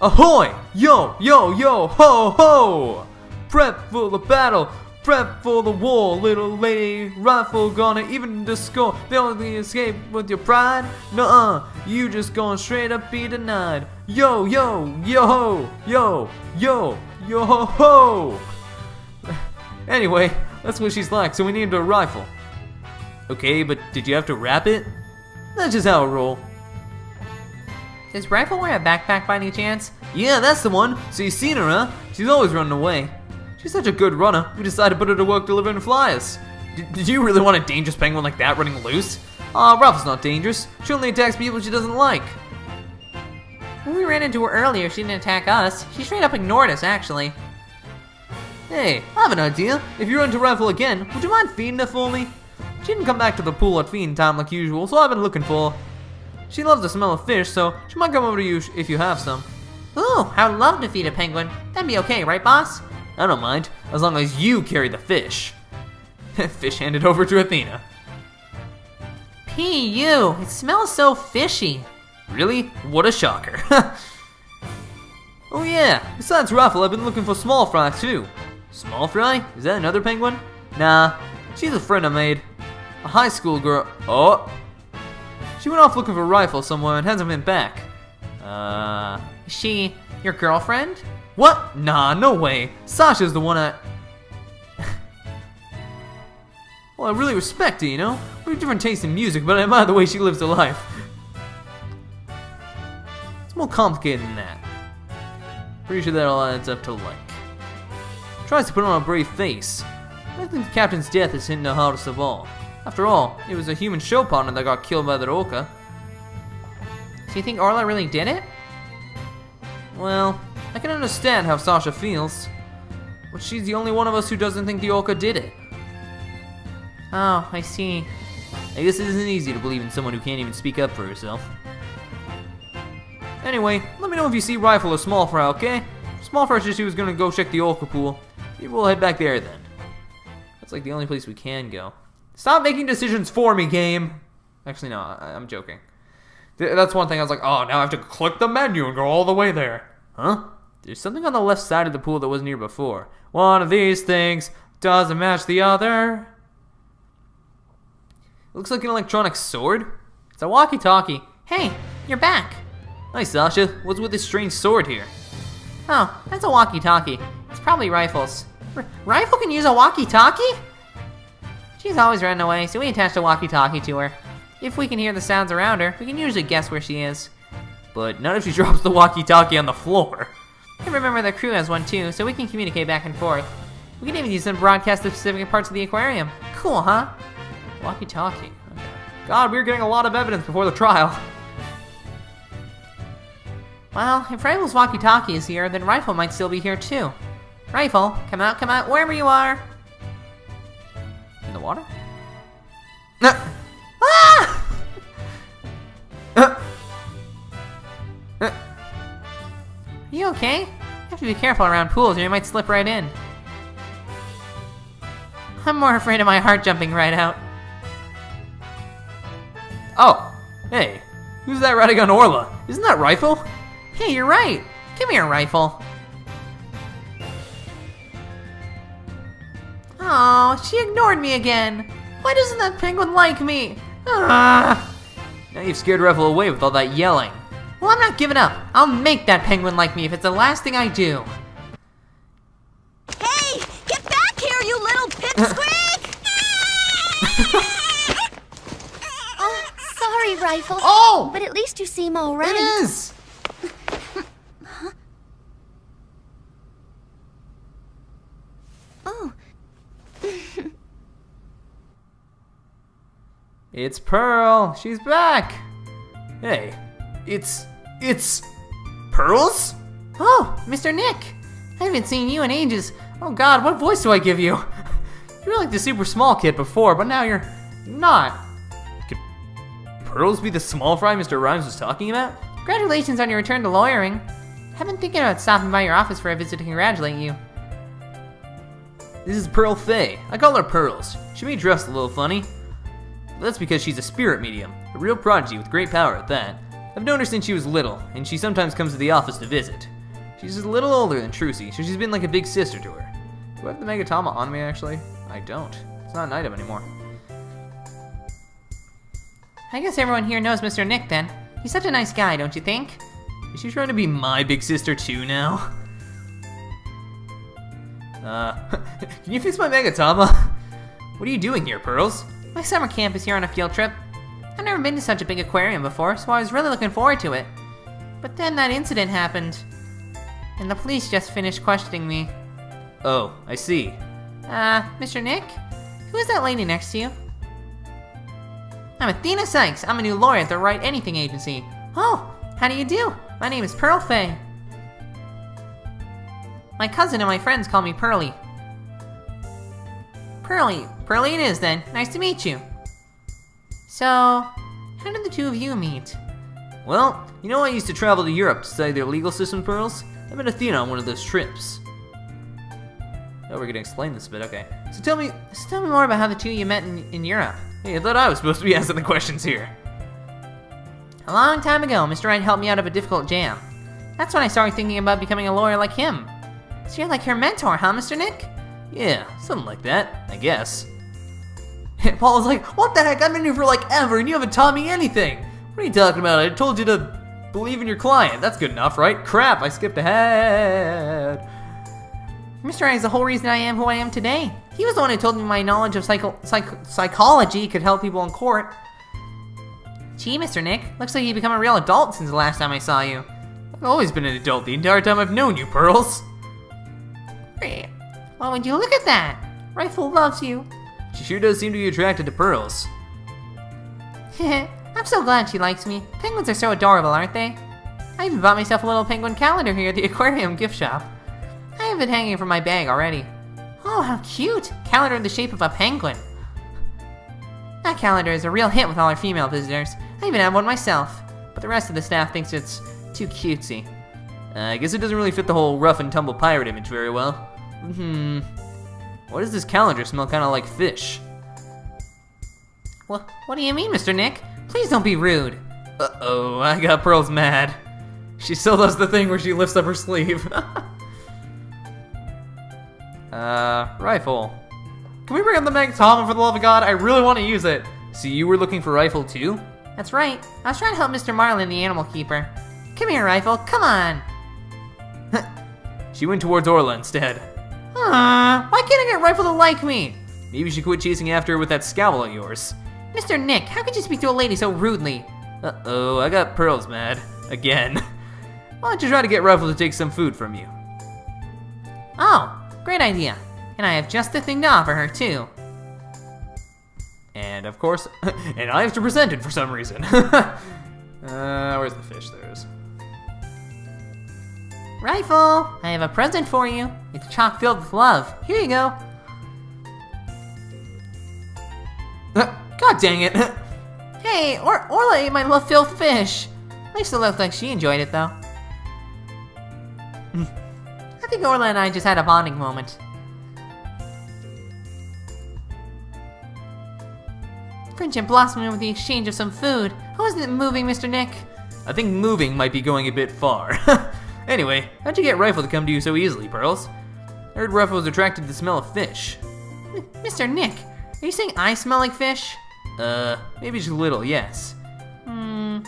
Ahoy! Yo, yo, yo, ho, ho! Prep for the battle, prep for the war, little lady. Rifle gonna even the score. The only escape with your pride? Nuh-uh, you just gonna straight up be denied. Yo, yo, yo, ho, yo, yo, yo, ho, ho! Anyway, that's what she's like, so we named her Rifle. Okay, but did you have to wrap it? That's just how I roll. Does Rifle wear a backpack by any chance? Yeah, that's the one. So you seen her, huh? She's always running away. She's such a good runner, we decided to put her to work delivering flyers. Did you really want a dangerous penguin like that running loose? Ralph's not dangerous. She only attacks people she doesn't like. When we ran into her earlier, she didn't attack us. She straight up ignored us, actually. Hey, I have an idea. If you run to Rifle again, would you mind feeding her for me? She didn't come back to the pool at feeding time like usual, so I've been looking for her. She loves the smell of fish, so she might come over to you if you have some. Ooh, I would love to feed a penguin. That'd be okay, right, boss? I don't mind, as long as you carry the fish. Fish handed over to Athena. P.U. It smells so fishy. Really? What a shocker. Oh yeah, besides Raffle, I've been looking for Small Fry too. Small Fry? Is that another penguin? Nah, she's a friend I made. A high school girl. Oh! She went off looking for Rifle somewhere and hasn't been back. Is she your girlfriend? What? Nah, no way. Sasha's the one I... Well, I really respect her, you know? We have different tastes in music, but I admire the way she lives her life. It's more complicated than that. Pretty sure that all adds up to like. Tries to put on a brave face. I think the captain's death is hitting the hardest of all. After all, it was a human show partner that got killed by the orca. Do you think Orla really did it? Well, I can understand how Sasha feels. But she's the only one of us who doesn't think the orca did it. Oh, I see. I guess it isn't easy to believe in someone who can't even speak up for herself. Anyway, let me know if you see Rifle or Small Fry, okay? Small Fry said she was gonna go check the orca pool. Maybe we'll head back there then. That's like the only place we can go. Stop making decisions for me, game! Actually, no, I'm joking. That's one thing I was like, oh, now I have to click the menu and go all the way there. Huh? There's something on the left side of the pool that wasn't here before. One of these things doesn't match the other. It looks like an electronic sword. It's a walkie-talkie. Hey, you're back. Hi, Sasha. What's with this strange sword here? Oh, that's a walkie-talkie. It's probably Rifle's. Rifle can use a walkie-talkie? She's always running away, so we attached a walkie-talkie to her. If we can hear the sounds around her, we can usually guess where she is. But not if she drops the walkie-talkie on the floor. And remember the crew has one too, so we can communicate back and forth. We can even use them to broadcast the specific parts of the aquarium. Cool, huh? Walkie-talkie. Okay. God, we were getting a lot of evidence before the trial. Well, if Rifle's walkie-talkie is here, then Rifle might still be here too. Rifle, come out, wherever you are. In the water? Ah! Are you okay? You have to be careful around pools or you might slip right in. I'm more afraid of my heart jumping right out. Oh, hey, who's that riding on Orla? Isn't that Rifle? Hey, you're right. Come here, Rifle. Oh, she ignored me again. Why doesn't that penguin like me? Ah. Now you've scared Rifle away with all that yelling. Well, I'm not giving up. I'll make that penguin like me if it's the last thing I do. Hey, get back here, you little pipsqueak! Oh, sorry, Rifle. Oh! But at least you seem all right. It is! Huh? Oh. It's Pearl. She's back. Hey, it's Pearls? Oh, Mr. Nick. I haven't seen you in ages. Oh God, what voice do I give you? You were like the super small kid before, but now you're not. Could Pearls be the small fry Mr. Rhymes was talking about? Congratulations on your return to lawyering. I've been thinking about stopping by your office for a visit to congratulate you. This is Pearl Faye. I call her Pearls. She may dress a little funny. But that's because she's a spirit medium, a real prodigy with great power at that. I've known her since she was little, and she sometimes comes to the office to visit. She's a little older than Trucy, so she's been like a big sister to her. Do I have the Megatama on me, actually? I don't. It's not an item anymore. I guess everyone here knows Mr. Nick then. He's such a nice guy, don't you think? Is she trying to be my big sister too now? Can you fix my Megatama? What are you doing here, Pearls? My summer camp is here on a field trip. I've never been to such a big aquarium before, so I was really looking forward to it. But then that incident happened, and the police just finished questioning me. Oh, I see. Mr. Nick? Who is that lady next to you? I'm Athena Sykes. I'm a new lawyer at the Wright Anything Agency. Oh, how do you do? My name is Pearl Fay. My cousin and my friends call me Pearly. Pearly it is then. Nice to meet you. So, how did the two of you meet? Well, you know I used to travel to Europe to study their legal system, Pearls. I met Athena on one of those trips. Oh, we're gonna explain this a bit, okay. So tell me more about how the two of you met in Europe. Hey, I thought I was supposed to be asking the questions here. A long time ago, Mr. Wright helped me out of a difficult jam. That's when I started thinking about becoming a lawyer like him. So you're like your mentor, huh, Mr. Nick? Yeah, something like that, I guess. Paul was like, What the heck? I've been here for like ever and you haven't taught me anything. What are you talking about? I told you to believe in your client. That's good enough, right? Crap, I skipped ahead. Mr. Wright is the whole reason I am who I am today. He was the one who told me my knowledge of psychology could help people in court. Gee, Mr. Nick, looks like you've become a real adult since the last time I saw you. I've always been an adult the entire time I've known you, Pearls. Well, would you look at that? Rifle loves you. She sure does seem to be attracted to Pearls. I'm so glad she likes me. Penguins are so adorable, aren't they? I even bought myself a little penguin calendar here at the aquarium gift shop. I have it hanging from my bag already. Oh, how cute! Calendar in the shape of a penguin. That calendar is a real hit with all our female visitors. I even have one myself, but the rest of the staff thinks it's too cutesy. I guess it doesn't really fit the whole rough and tumble pirate image very well. Why does this calendar smell kind of like fish? What do you mean, Mr. Nick? Please don't be rude. Uh-oh, I got Pearls mad. She still does the thing where she lifts up her sleeve. Rifle. Can we bring up the magnetometer for the love of God? I really want to use it. So you were looking for Rifle too? That's right. I was trying to help Mr. Marlin, the animal keeper. Come here, Rifle. Come on. She went towards Orla instead. Why can't I get Rifle to like me? Maybe you should quit chasing after her with that scowl of yours. Mr. Nick, how could you speak to a lady so rudely? Uh-oh, I got Pearls mad. Again. Why don't you try to get Rifle to take some food from you? Oh, great idea. And I have just the thing to offer her, too. And of course, and I have to present it for some reason. Where's the fish? There it is. Rifle, I have a present for you. It's chock filled with love. Here you go. God dang it. Hey, Orla ate my love-filled fish. At least it looked like she enjoyed it, though. I think Orla and I just had a bonding moment. Friendship blossoming with the exchange of some food. How isn't it moving, Mr. Nick? I think moving might be going a bit far. Anyway, how'd you get Rifle to come to you so easily, Pearls? I heard Rifle was attracted to the smell of fish. Mr. Nick, are you saying I smell like fish? Maybe just a little, yes. I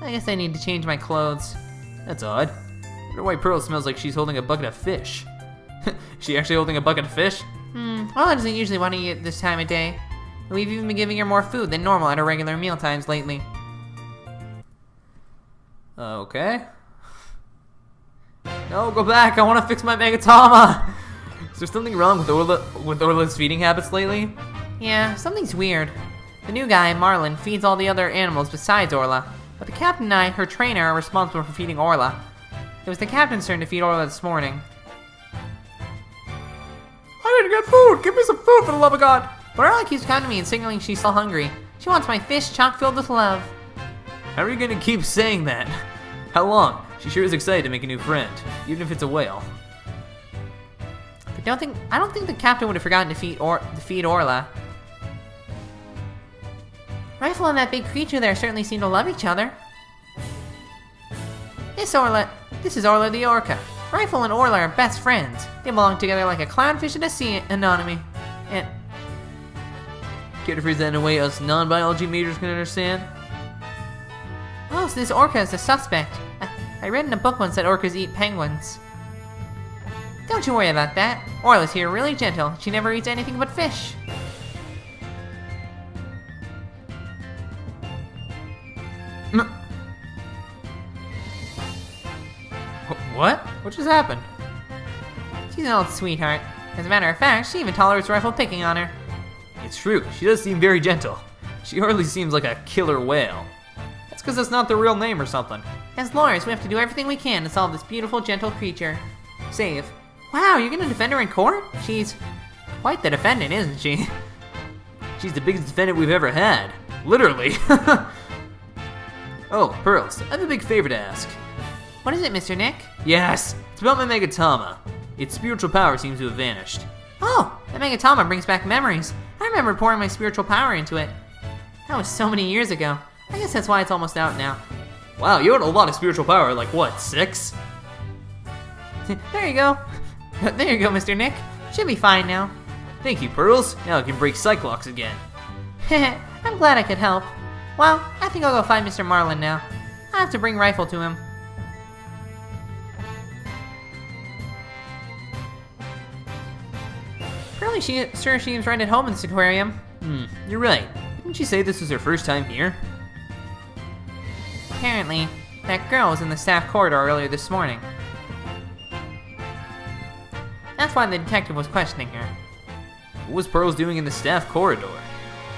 guess I need to change my clothes. That's odd. I wonder why Pearl smells like she's holding a bucket of fish. She actually holding a bucket of fish? Orla doesn't usually want to eat it this time of day. We've even been giving her more food than normal at our regular meal times lately. Okay. No, go back. I want to fix my Megatama. Is there something wrong with Orla's feeding habits lately? Yeah, something's weird. The new guy, Marlin, feeds all the other animals besides Orla. But the captain and I, her trainer, are responsible for feeding Orla. It was the captain's turn to feed Orla this morning. I need to get food. Give me some food for the love of God. But Orla keeps coming to me and signaling she's still hungry. She wants my fish chock filled with love. How are you gonna keep saying that? How long? She sure is excited to make a new friend, even if it's a whale. But I don't think the captain would have forgotten to feed Orla. Rifle and that big creature there certainly seem to love each other. This is Orla the orca. Rifle and Orla are best friends. They belong together like a clownfish and a sea anemone. And care to phrase that in a way us non-biology majors can understand? oh, so this orca is a suspect. I read in a book once that orcas eat penguins. Don't you worry about that. Orla's here really gentle. She never eats anything but fish. What? What just happened? She's an old sweetheart. As a matter of fact, she even tolerates Rifle picking on her. It's true, she does seem very gentle. She hardly seems like a killer whale. That's because that's not the real name or something. As lawyers, we have to do everything we can to solve this beautiful, gentle creature. Save. Wow, you're gonna defend her in court? She's quite the defendant, isn't she? She's the biggest defendant we've ever had. Literally. Oh, Pearls, I have a big favor to ask. What is it, Mr. Nick? Yes, it's about my Megatama. Its spiritual power seems to have vanished. Oh, that Megatama brings back memories. I remember pouring my spiritual power into it. That was so many years ago. I guess that's why it's almost out now. Wow, you had a lot of spiritual power, like what, 6? There you go. There you go, Mr. Nick. Should be fine now. Thank you, Pearls. Now I can break Cyclops again. I'm glad I could help. Well, I think I'll go find Mr. Marlin now. I have to bring Rifle to him. Really, she sure seems right at home in this aquarium. You're right. Didn't she say this was her first time here? Apparently, that girl was in the staff corridor earlier this morning. That's why the detective was questioning her. What was Pearls doing in the staff corridor?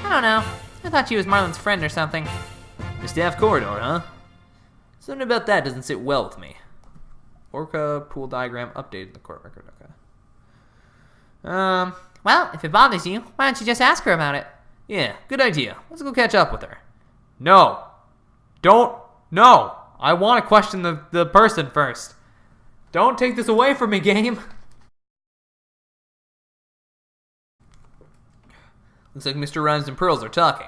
I don't know. I thought she was Marlin's friend or something. The staff corridor, huh? Something about that doesn't sit well with me. Orca pool diagram updated in the court record, okay. Well, if it bothers you, why don't you just ask her about it? Yeah, good idea. Let's go catch up with her. No. Don't. No. I want to question the person first. Don't take this away from me, game. Looks like Mr. Rhymes and Pearls are talking.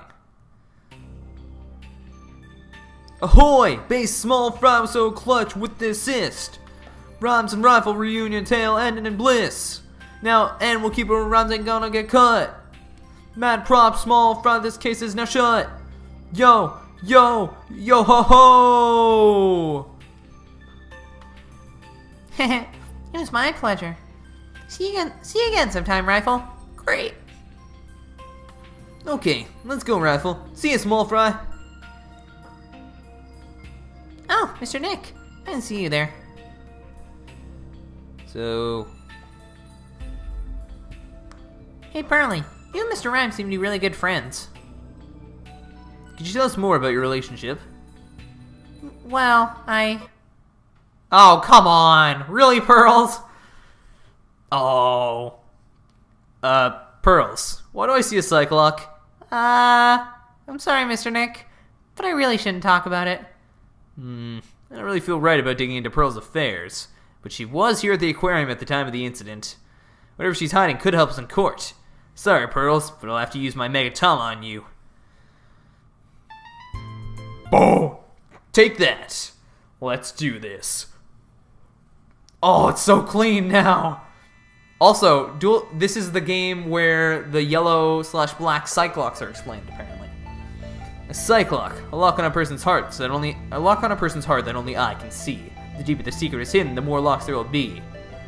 Ahoy! Base small fry was so clutch with the assist. Rhymes and Rifle reunion tale ending in bliss. Now, and we'll keep it, Rhymes ain't gonna get cut. Mad prop, small fry, this case is now shut. Yo, yo, yo ho ho! It was my pleasure. See you again sometime, Rifle. Great. Okay, let's go, Rifle. See you, small fry. Oh, Mr. Nick. I didn't see you there. So... Hey, Pearlie. You and Mr. Rhymes seem to be really good friends. Could you tell us more about your relationship? Well, Oh, come on! Really, Pearls? Oh. Pearls, why do I see a Cyclops? I'm sorry, Mr. Nick, but I really shouldn't talk about it. I don't really feel right about digging into Pearl's affairs, but she was here at the aquarium at the time of the incident. Whatever she's hiding could help us in court. Sorry, Pearls, but I'll have to use my Megatama on you. Boom! Take that! Let's do this. Oh, it's so clean now! Also, this is the game where the yellow/black Cyclops are explained, apparently. A Cyclops, a lock on a person's heart that only I can see. The deeper the secret is hidden, the more locks there will be.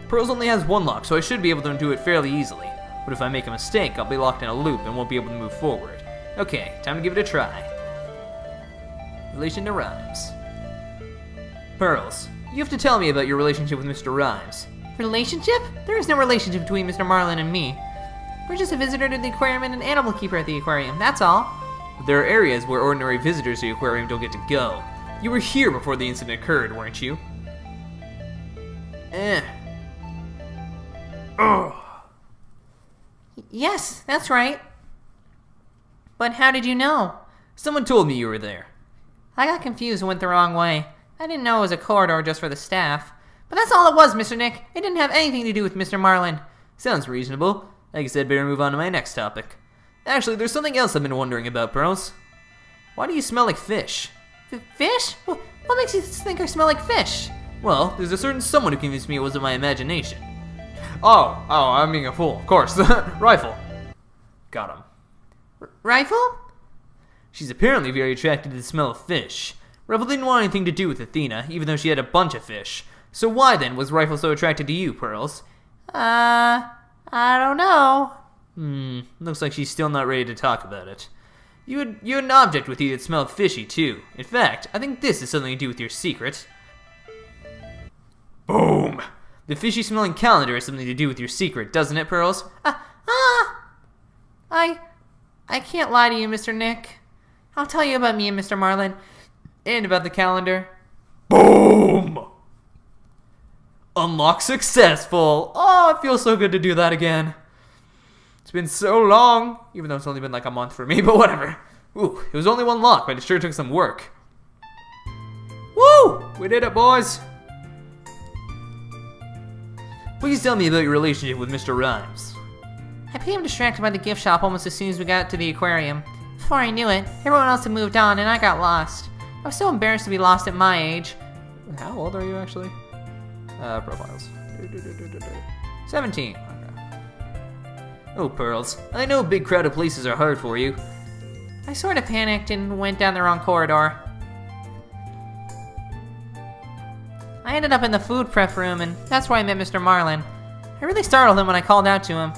Pearls only has one lock, so I should be able to do it fairly easily. But if I make a mistake, I'll be locked in a loop and won't be able to move forward. Okay, time to give it a try. Relation to Rhymes. Pearls, you have to tell me about your relationship with Mr. Rhymes. Relationship? There is no relationship between Mr. Marlin and me. We're just a visitor to the aquarium and an animal keeper at the aquarium, that's all. But there are areas where ordinary visitors to the aquarium don't get to go. You were here before the incident occurred, weren't you? Ugh. Yes, that's right. But how did you know? Someone told me you were there. I got confused and went the wrong way. I didn't know it was a corridor just for the staff. But that's all it was, Mr. Nick. It didn't have anything to do with Mr. Marlin. Sounds reasonable. I guess I'd better move on to my next topic. Actually, there's something else I've been wondering about, Pearls. Why do you smell like fish? Fish? What makes you think I smell like fish? Well, there's a certain someone who convinced me it wasn't my imagination. Oh, I'm being a fool, of course. Rifle. Got him. Rifle? She's apparently very attracted to the smell of fish. Rifle didn't want anything to do with Athena, even though she had a bunch of fish. So why then was Rifle so attracted to you, Pearls? I don't know. Looks like she's still not ready to talk about it. You had an object with you that smelled fishy, too. In fact, I think this has something to do with your secret. Boom! The fishy-smelling calendar has something to do with your secret, doesn't it, Pearls? I can't lie to you, Mr. Nick. I'll tell you about me and Mr. Marlin. And about the calendar. Boom! Unlock successful! Oh, it feels so good to do that again. It's been so long, even though it's only been like a month for me, but whatever. Ooh, it was only one lock, but it sure took some work. Woo! We did it, boys! Please tell me about your relationship with Mr. Rhymes. I became distracted by the gift shop almost as soon as we got to the aquarium. Before I knew it, everyone else had moved on and I got lost. I was so embarrassed to be lost at my age. How old are you actually? Profiles. 17. Okay. Oh, Pearls. I know big crowded places are hard for you. I sort of panicked and went down the wrong corridor. I ended up in the food prep room and that's where I met Mr. Marlin. I really startled him when I called out to him.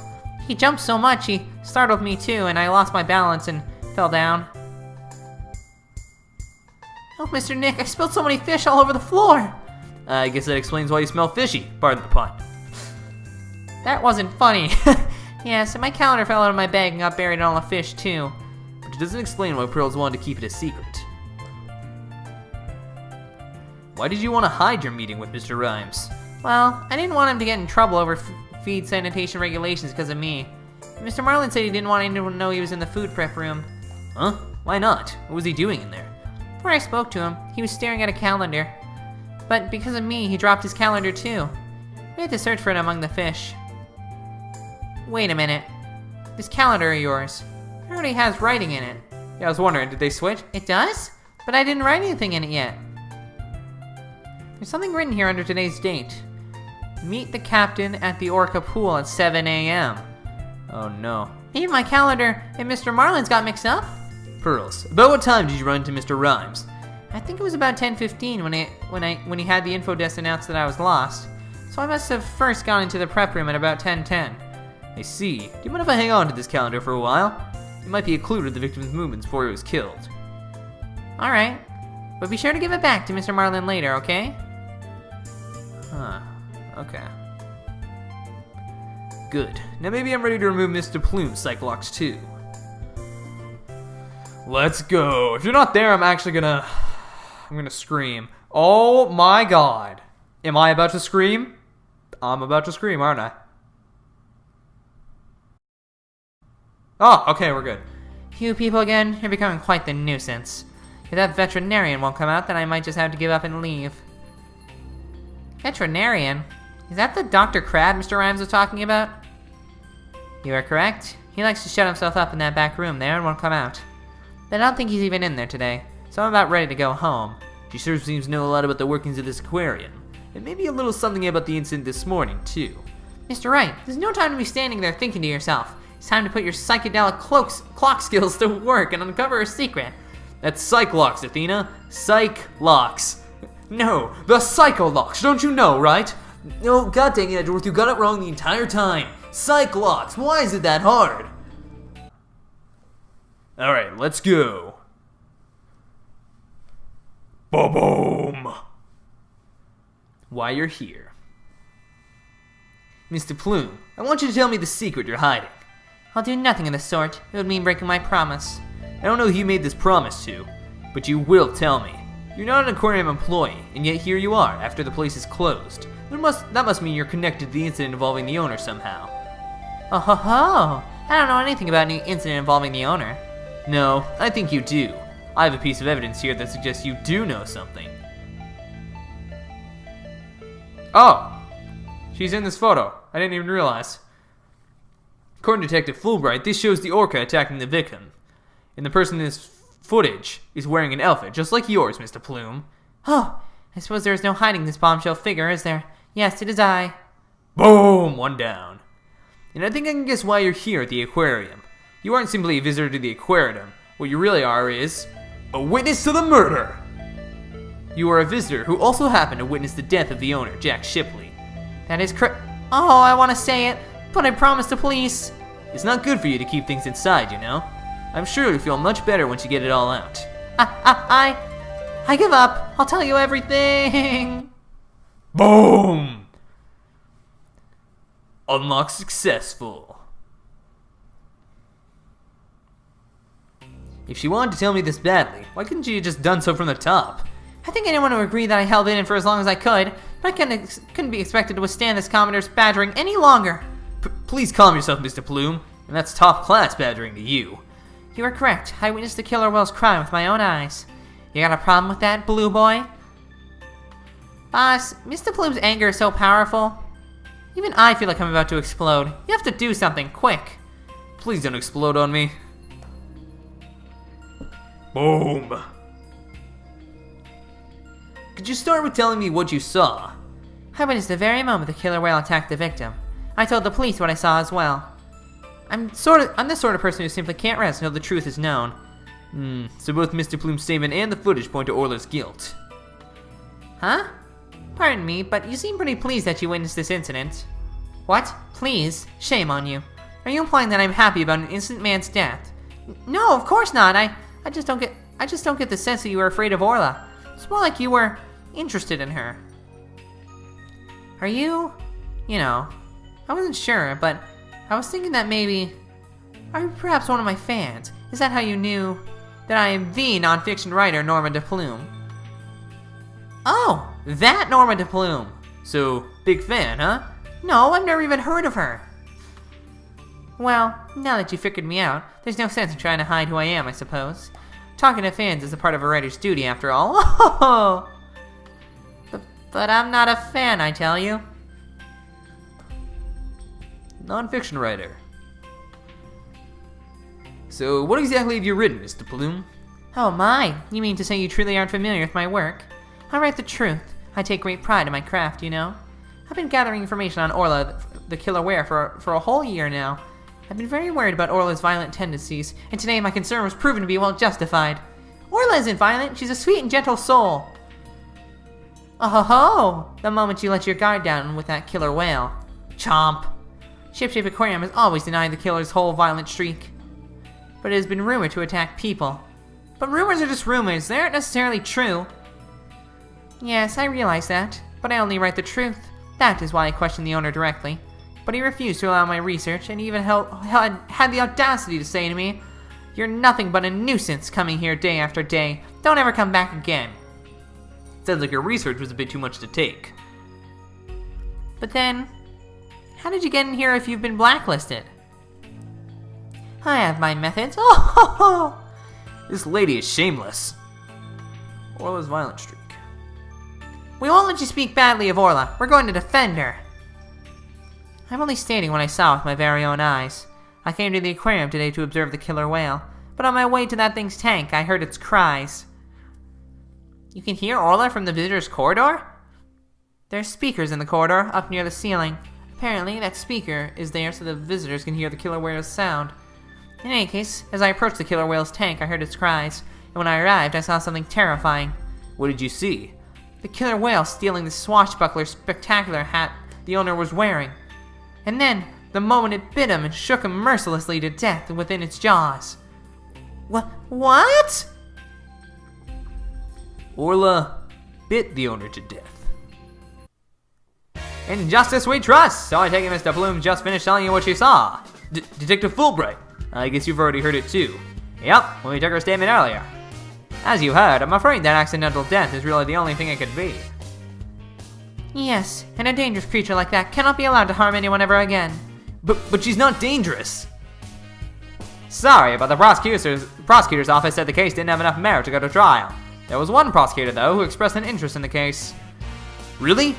He jumped so much he startled me too and I lost my balance and fell down. Oh, Mr. Nick, I spilled so many fish all over the floor. I guess that explains why you smell fishy. Pardon the pun. That wasn't funny. Yes, and my calendar fell out of my bag and got buried in all the fish too. But it doesn't explain why Pearls wanted to keep it a secret. Why did you want to hide your meeting with Mr. Rhymes? Well, I didn't want him to get in trouble over feed sanitation regulations because of me. Mr. Marlin said he didn't want anyone to know he was in the food prep room. Huh? Why not? What was he doing in there? Before I spoke to him, he was staring at a calendar. But because of me, he dropped his calendar too. We had to search for it among the fish. Wait a minute. This calendar of yours, it already has writing in it. Yeah, I was wondering, did they switch? It does? But I didn't write anything in it yet. There's something written here under today's date. Meet the captain at the Orca pool at 7 a.m. Oh no. Maybe my calendar and Mr. Marlin's got mixed up? Pearls, about what time did you run into Mr. Rhymes? I think it was about 10:15 when he had the info desk announce that I was lost. So I must have first gone into the prep room at about 10:10. I see. Do you mind if I hang on to this calendar for a while? It might be a clue to the victim's movements before he was killed. Alright. But be sure to give it back to Mr. Marlin later, okay? Huh. Okay. Good. Now maybe I'm ready to remove Mr. Plume's Cyclops too. Let's go. If you're not there, I'm gonna scream. Oh my god. Am I about to scream? I'm about to scream, aren't I? Oh, okay, we're good. You people again, you're becoming quite the nuisance. If that veterinarian won't come out, then I might just have to give up and leave. Veterinarian? Is that the Dr. Crab Mr. Rhymes was talking about? You are correct. He likes to shut himself up in that back room there and won't come out. But I don't think he's even in there today, so I'm about ready to go home. She sure seems to know a lot about the workings of this aquarium. And maybe a little something about the incident this morning, too. Mr. Wright, there's no time to be standing there thinking to yourself. It's time to put your psychedelic clock skills to work and uncover a secret. That's Psychlocks, Athena. Psychlocks. No, the Psycholocks, don't you know, right? No, god dang it, Edgeworth, you got it wrong the entire time. Cyclops, why is it that hard? Alright, let's go. Boom! Why you're here. Mr. Plume, I want you to tell me the secret you're hiding. I'll do nothing of the sort. It would mean breaking my promise. I don't know who you made this promise to, but you will tell me. You're not an aquarium employee, and yet here you are after the place is closed. That must mean you're connected to the incident involving the owner somehow. Oh ho ho! I don't know anything about any incident involving the owner. No, I think you do. I have a piece of evidence here that suggests you do know something. Oh! She's in this photo. I didn't even realize. According to Detective Fulbright, this shows the orca attacking the victim. And the person in this footage is wearing an outfit, just like yours, Mr. Plume. Oh, I suppose there is no hiding this bombshell figure, is there? Yes, it is I. Boom! One down. And I think I can guess why you're here at the aquarium. You aren't simply a visitor to the aquarium. What you really are is a witness to the murder. You are a visitor who also happened to witness the death of the owner, Jack Shipley. That is Oh, I want to say it, but I promise the police. It's not good for you to keep things inside, you know? I'm sure you'll feel much better once you get it all out. I give up. I'll tell you everything. Boom! Unlock successful. If she wanted to tell me this badly, why couldn't she have just done so from the top? I think anyone would agree that I held it in for as long as I could, but I couldn't be expected to withstand this Commodore's badgering any longer. Please calm yourself, Mr. Plume, and that's top-class badgering to you. You are correct. I witnessed the killer whale's crime with my own eyes. You got a problem with that, Blue Boy? Boss, Mr. Plume's anger is so powerful. Even I feel like I'm about to explode. You have to do something, quick. Please don't explode on me. Boom. Could you start with telling me what you saw? I witnessed the very moment the killer whale attacked the victim. I told the police what I saw as well. I'm the sort of person who simply can't rest until the truth is known. So both Mr. Plume's statement and the footage point to Orla's guilt. Huh? Pardon me, but you seem pretty pleased that you witnessed this incident. What? Please? Shame on you. Are you implying that I'm happy about an innocent man's death? No, of course not. I just don't get the sense that you were afraid of Orla. It's more like you were interested in her. Are you? You know, I wasn't sure, but I was thinking that maybe... Are you perhaps one of my fans? Is that how you knew that I am the non-fiction writer, Norma de Plume? Oh, that Norma de Plume. So, big fan, huh? No, I've never even heard of her. Well, now that you figured me out, there's no sense in trying to hide who I am, I suppose. Talking to fans is a part of a writer's duty, after all. But I'm not a fan, I tell you. Non-fiction writer. So, what exactly have you written, Mr. Plume? Oh my, you mean to say you truly aren't familiar with my work? I write the truth. I take great pride in my craft, you know. I've been gathering information on Orla, the killer whale, for a whole year now. I've been very worried about Orla's violent tendencies, and today my concern was proven to be well justified. Orla isn't violent, she's a sweet and gentle soul. Oh ho ho! The moment you let your guard down with that killer whale. Chomp! Shipshape Aquarium has always denied the killer's whole violent streak. But it has been rumored to attack people. But rumors are just rumors, they aren't necessarily true. Yes, I realize that, but I only write the truth. That is why I questioned the owner directly. But he refused to allow my research, and even had the audacity to say to me, "You're nothing but a nuisance coming here day after day. Don't ever come back again." Sounds like your research was a bit too much to take. But then, how did you get in here if you've been blacklisted? I have my methods. Oh ho ho! This lady is shameless. Orla's violent streak. We won't let you speak badly of Orla. We're going to defend her. I'm only stating what I saw with my very own eyes. I came to the aquarium today to observe the killer whale, but on my way to that thing's tank, I heard its cries. You can hear Orla from the visitor's corridor? There's speakers in the corridor, up near the ceiling. Apparently, that speaker is there so the visitors can hear the killer whale's sound. In any case, as I approached the killer whale's tank, I heard its cries, and when I arrived, I saw something terrifying. What did you see? The killer whale stealing the swashbuckler spectacular hat the owner was wearing. And then, the moment it bit him and shook him mercilessly to death within its jaws. What? Orla bit the owner to death. In justice we trust! So I take it Mr. Plume just finished telling you what she saw. Detective Fulbright, I guess you've already heard it too. Yep, when we took her statement earlier. As you heard, I'm afraid that accidental death is really the only thing it could be. Yes, and a dangerous creature like that cannot be allowed to harm anyone ever again. But she's not dangerous. Sorry, but the prosecutor's office said the case didn't have enough merit to go to trial. There was one prosecutor, though, who expressed an interest in the case. Really?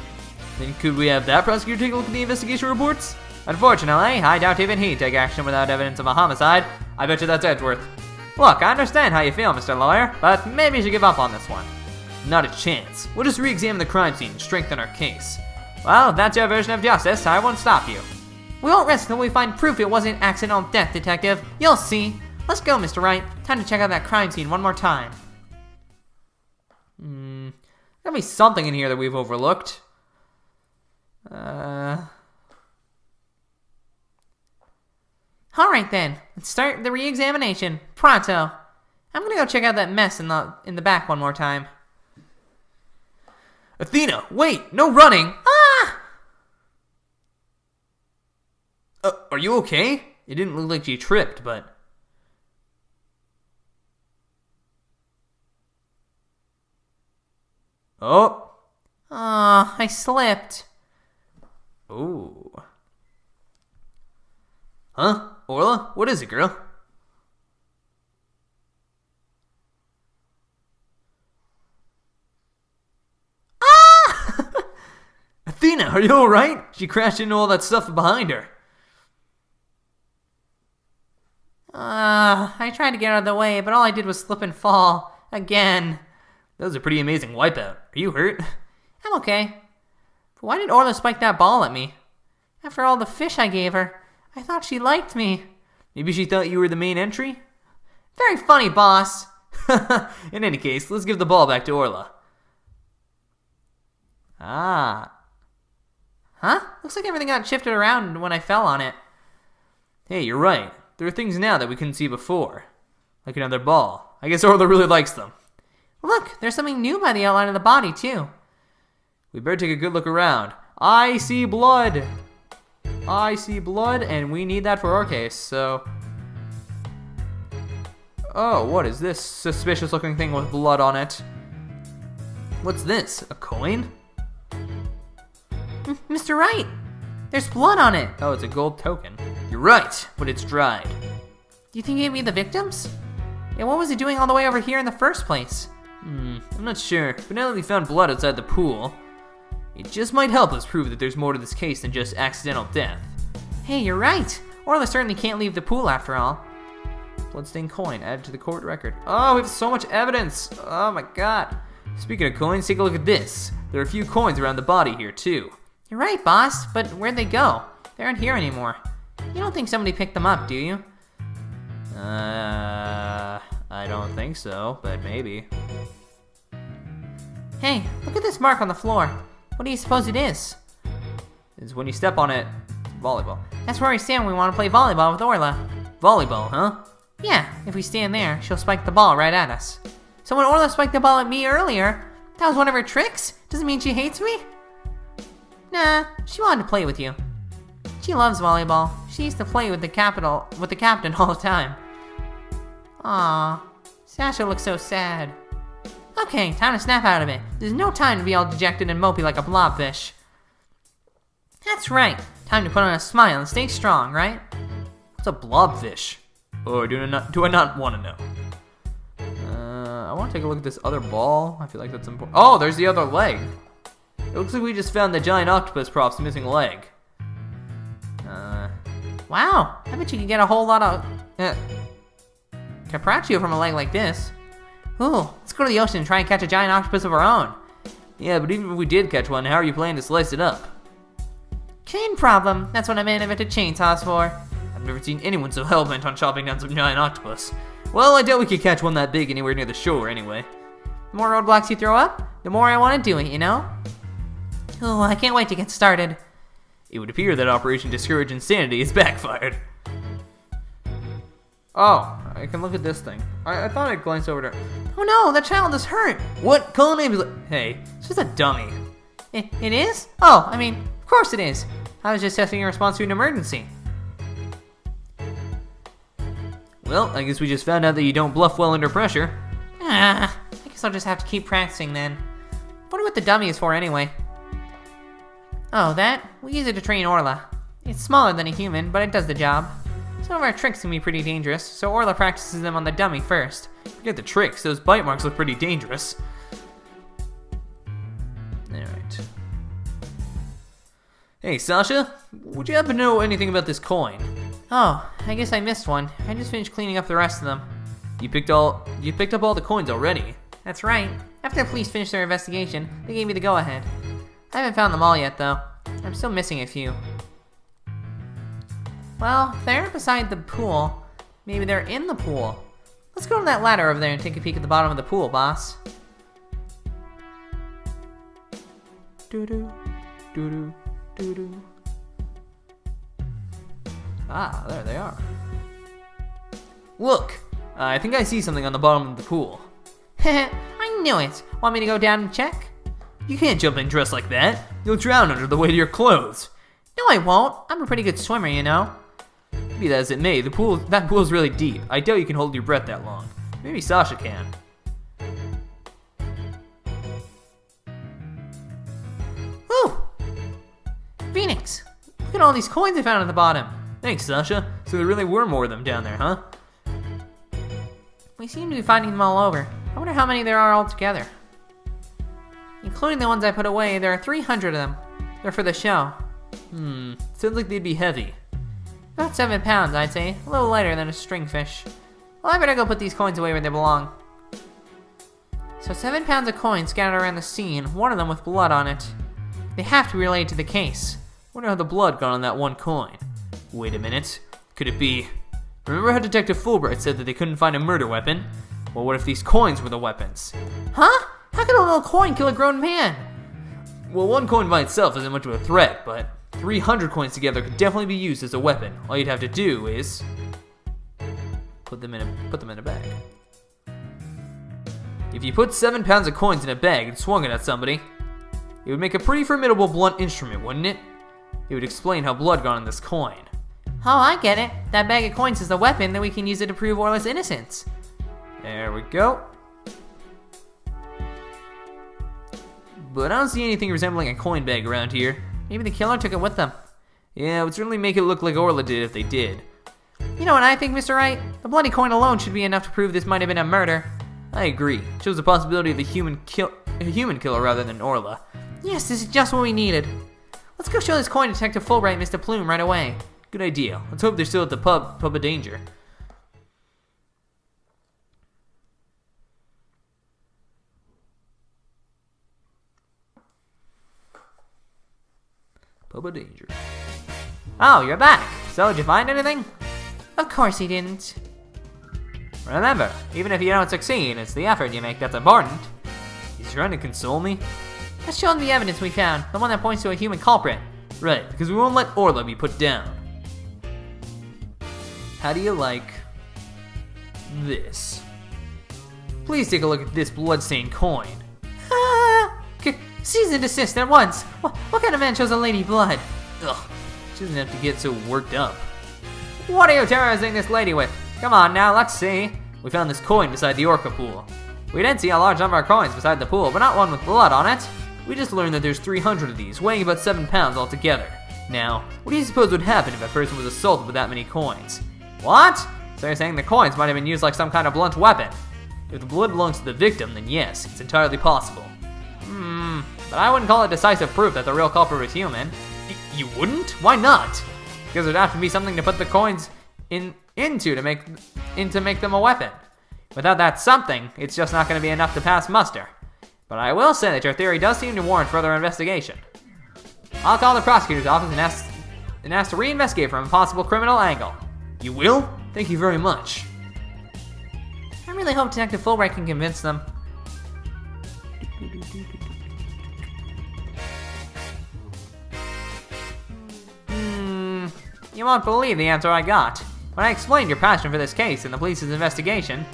Then could we have that prosecutor take a look at the investigation reports? Unfortunately, I doubt even he'd take action without evidence of a homicide. I bet you that's Edgeworth. Look, I understand how you feel, Mr. Lawyer, but maybe you should give up on this one. Not a chance. We'll just re-examine the crime scene and strengthen our case. Well, if that's your version of justice, I won't stop you. We won't rest until we find proof it wasn't accidental death, Detective. You'll see. Let's go, Mr. Wright. Time to check out that crime scene one more time. There'll be something in here that we've overlooked. Alright then, let's start the re-examination. Pronto. I'm gonna go check out that mess in the back one more time. Athena, wait! No running! Ah! you okay? It didn't look like you tripped, but... Oh! Aw, I slipped. Ooh. Huh? Orla? What is it, girl? Ah! Athena, are you alright? She crashed into all that stuff behind her. I tried to get out of the way, but all I did was slip and fall. Again. That was a pretty amazing wipeout. Are you hurt? I'm okay. But why did Orla spike that ball at me? After all the fish I gave her, I thought she liked me. Maybe she thought you were the main entry? Very funny, boss. In any case, let's give the ball back to Orla. Ah. Huh? Looks like everything got shifted around when I fell on it. Hey, you're right. There are things now that we couldn't see before. Like another ball. I guess Orla really likes them. Look, there's something new by the outline of the body, too. We better take a good look around. I see blood! I see blood, and we need that for our case, so... Oh, what is this suspicious looking thing with blood on it? What's this? A coin? Mr. Wright! There's blood on it! Oh, it's a gold token. You're right, but it's dried. Do you think it gave me the victims? And what was it doing all the way over here in the first place? I'm not sure, but now that we found blood outside the pool, it just might help us prove that there's more to this case than just accidental death. Hey, you're right! Orla certainly can't leave the pool after all. Bloodstained coin added to the court record. Oh, we have so much evidence! Oh my god. Speaking of coins, take a look at this. There are a few coins around the body here, too. You're right, boss, but where'd they go? They aren't here anymore. You don't think somebody picked them up, do you? I don't think so, but maybe. Hey, look at this mark on the floor. What do you suppose it is? It's when you step on it, volleyball. That's where we stand when we want to play volleyball with Orla. Volleyball, huh? Yeah, if we stand there, she'll spike the ball right at us. So when Orla spiked the ball at me earlier, that was one of her tricks? Doesn't mean she hates me? Nah, she wanted to play with you. She loves volleyball. She used to play with the captain all the time. Aww, Sasha looks so sad. Okay, time to snap out of it. There's no time to be all dejected and mopey like a blobfish. That's right. Time to put on a smile and stay strong, right? What's a blobfish? Or do I not want to know? I want to take a look at this other ball. I feel like that's important. Oh, there's the other leg. It looks like we just found the giant octopus prop's missing leg. Wow, I bet you could get a whole lot of capraccio from a leg like this. Ooh, let's go to the ocean and try and catch a giant octopus of our own. Yeah, but even if we did catch one, how are you planning to slice it up? Chain problem, that's what a man invented chainsaws for. I've never seen anyone so hell-bent on chopping down some giant octopus. Well, I doubt we could catch one that big anywhere near the shore anyway. The more roadblocks you throw up, the more I want to do it, you know? Oh, I can't wait to get started. It would appear that Operation Discourage Insanity has backfired. Oh, I can look at this thing. I thought I'd glance over to... Oh no, the child is hurt. What? Call an ambulance. Hey, it's just a dummy. It is? Oh, I mean, of course it is. I was just testing your response to an emergency. Well, I guess we just found out that you don't bluff well under pressure. I guess I'll just have to keep practicing then. Wonder what the dummy is for anyway. Oh, that? We use it to train Orla. It's smaller than a human, but it does the job. Some of our tricks can be pretty dangerous, so Orla practices them on the dummy first. Forget the tricks, those bite marks look pretty dangerous. Alright. Hey, Sasha, would you happen to know anything about this coin? Oh, I guess I missed one. I just finished cleaning up the rest of them. You picked up all the coins already. That's right. After the police finished their investigation, they gave me the go-ahead. I haven't found them all yet, though. I'm still missing a few. Well, if they aren't beside the pool, maybe they're in the pool. Let's go to that ladder over there and take a peek at the bottom of the pool, boss. Doo-doo, doo-doo, doo-doo. Ah, there they are. Look! I think I see something on the bottom of the pool. I knew it! Want me to go down and check? You can't jump in dressed like that. You'll drown under the weight of your clothes. No, I won't. I'm a pretty good swimmer, you know. Be that as it may, that pool is really deep. I doubt you can hold your breath that long. Maybe Sasha can. Whew! Phoenix, look at all these coins I found at the bottom. Thanks, Sasha. So there really were more of them down there, huh? We seem to be finding them all over. I wonder how many there are altogether. Including the ones I put away, there are 300 of them. They're for the show. Sounds like they'd be heavy. About 7 pounds, I'd say. A little lighter than a stringfish. Well, I better go put these coins away where they belong. So 7 pounds of coins scattered around the scene, one of them with blood on it. They have to be related to the case. Wonder how the blood got on that one coin. Wait a minute. Could it be... Remember how Detective Fulbright said that they couldn't find a murder weapon? Well, what if these coins were the weapons? Huh? How could a little coin kill a grown man? Well, one coin by itself isn't much of a threat, but 300 coins together could definitely be used as a weapon. All you'd have to do is... Put them in a bag. If you put 7 pounds of coins in a bag and swung it at somebody, it would make a pretty formidable blunt instrument, wouldn't it? It would explain how blood got on this coin. Oh, I get it. That bag of coins is the weapon, then we can use it to prove Orla's innocence. There we go. But I don't see anything resembling a coin bag around here. Maybe the killer took it with them. Yeah, it would certainly make it look like Orla did if they did. You know what I think, Mr. Wright? The bloody coin alone should be enough to prove this might have been a murder. I agree. It shows the possibility of a human killer rather than Orla. Yes, this is just what we needed. Let's go show this coin to Detective Fulbright and Mr. Plume right away. Good idea. Let's hope they're still at the pub of danger. Pub of danger. Oh, you're back. So, did you find anything? Of course he didn't. Remember, even if you don't succeed, it's the effort you make that's important. He's trying to console me? Let's show him the evidence we found, the one that points to a human culprit. Right, because we won't let Orla be put down. How do you like this? Please take a look at this bloodstained coin. Cease and desist at once. What kind of man chose a lady blood? Ugh, she doesn't have to get so worked up. What are you terrorizing this lady with? Come on now, let's see. We found this coin beside the orca pool. We did see a large number of coins beside the pool, but not one with blood on it. We just learned that there's 300 of these, weighing about 7 pounds altogether. Now, what do you suppose would happen if a person was assaulted with that many coins? What? So you're saying the coins might have been used like some kind of blunt weapon? If the blood belongs to the victim, then yes, it's entirely possible. But I wouldn't call it decisive proof that the real culprit was human. You wouldn't? Why not? Because there'd have to be something to put the coins into to make them a weapon. Without that something, it's just not going to be enough to pass muster. But I will say that your theory does seem to warrant further investigation. I'll call the prosecutor's office and ask to reinvestigate from a possible criminal angle. You will? Thank you very much. I really hope Detective Fulbright can convince them. You won't believe the answer I got. When I explained your passion for this case and the police's investigation,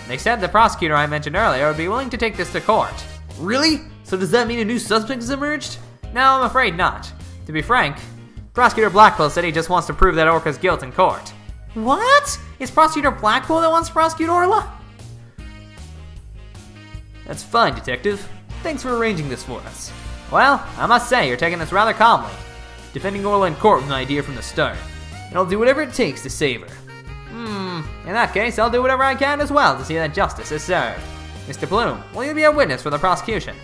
they said the prosecutor I mentioned earlier would be willing to take this to court. Really? So does that mean a new suspect has emerged? No, I'm afraid not. To be frank, Prosecutor Blackwell said he just wants to prove that Orca's guilt in court. What? It's Prosecutor Blackwell that wants to prosecute Orla? That's fine, Detective. Thanks for arranging this for us. Well, I must say, you're taking this rather calmly. Defending Orla in court was an idea from the start, and I'll do whatever it takes to save her. In that case, I'll do whatever I can as well to see that justice is served. Mr. Bloom, will you be a witness for the prosecution?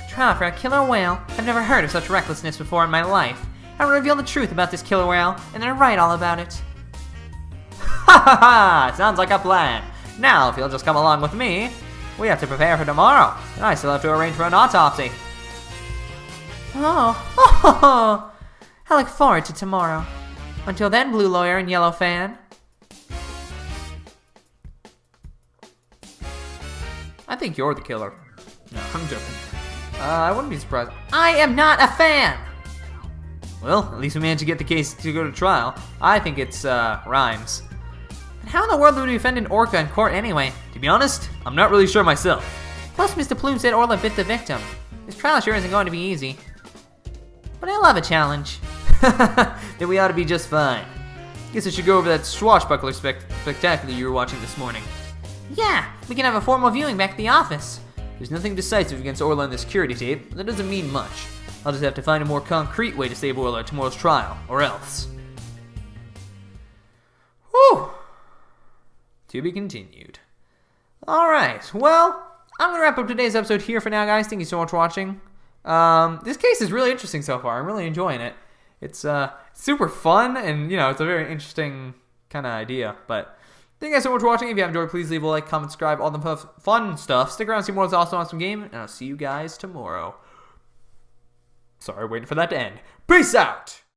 Trial for a killer whale? I've never heard of such recklessness before in my life. I'll reveal the truth about this killer whale, and then write all about it. Ha ha ha! Sounds like a plan. Now, if you'll just come along with me, we have to prepare for tomorrow, and I still have to arrange for an autopsy. Oh, I look forward to tomorrow. Until then, Blue Lawyer and Yellow Fan. I think you're the killer. No, I'm joking. I wouldn't be surprised. I am not a fan! Well, at least we managed to get the case to go to trial. I think it's, rhymes. And how in the world would we defend an orca in court anyway? To be honest, I'm not really sure myself. Plus, Mr. Plume said Orla bit the victim. This trial sure isn't going to be easy. But I love a challenge. then we ought to be just fine. Guess I should go over that swashbuckler spectacular you were watching this morning. Yeah, we can have a formal viewing back at the office. There's nothing decisive against Orla in the security tape, but that doesn't mean much. I'll just have to find a more concrete way to save Orla at tomorrow's trial, or else. Whew! To be continued. Alright, well, I'm going to wrap up today's episode here for now, guys. Thank you so much for watching. This case is really interesting so far. I'm really enjoying it. It's super fun, and, it's a very interesting kind of idea. But thank you guys so much for watching. If you have enjoyed, please leave a like, comment, subscribe, all the fun stuff. Stick around, see more of this awesome game, and I'll see you guys tomorrow. Sorry, waiting for that to end. Peace out!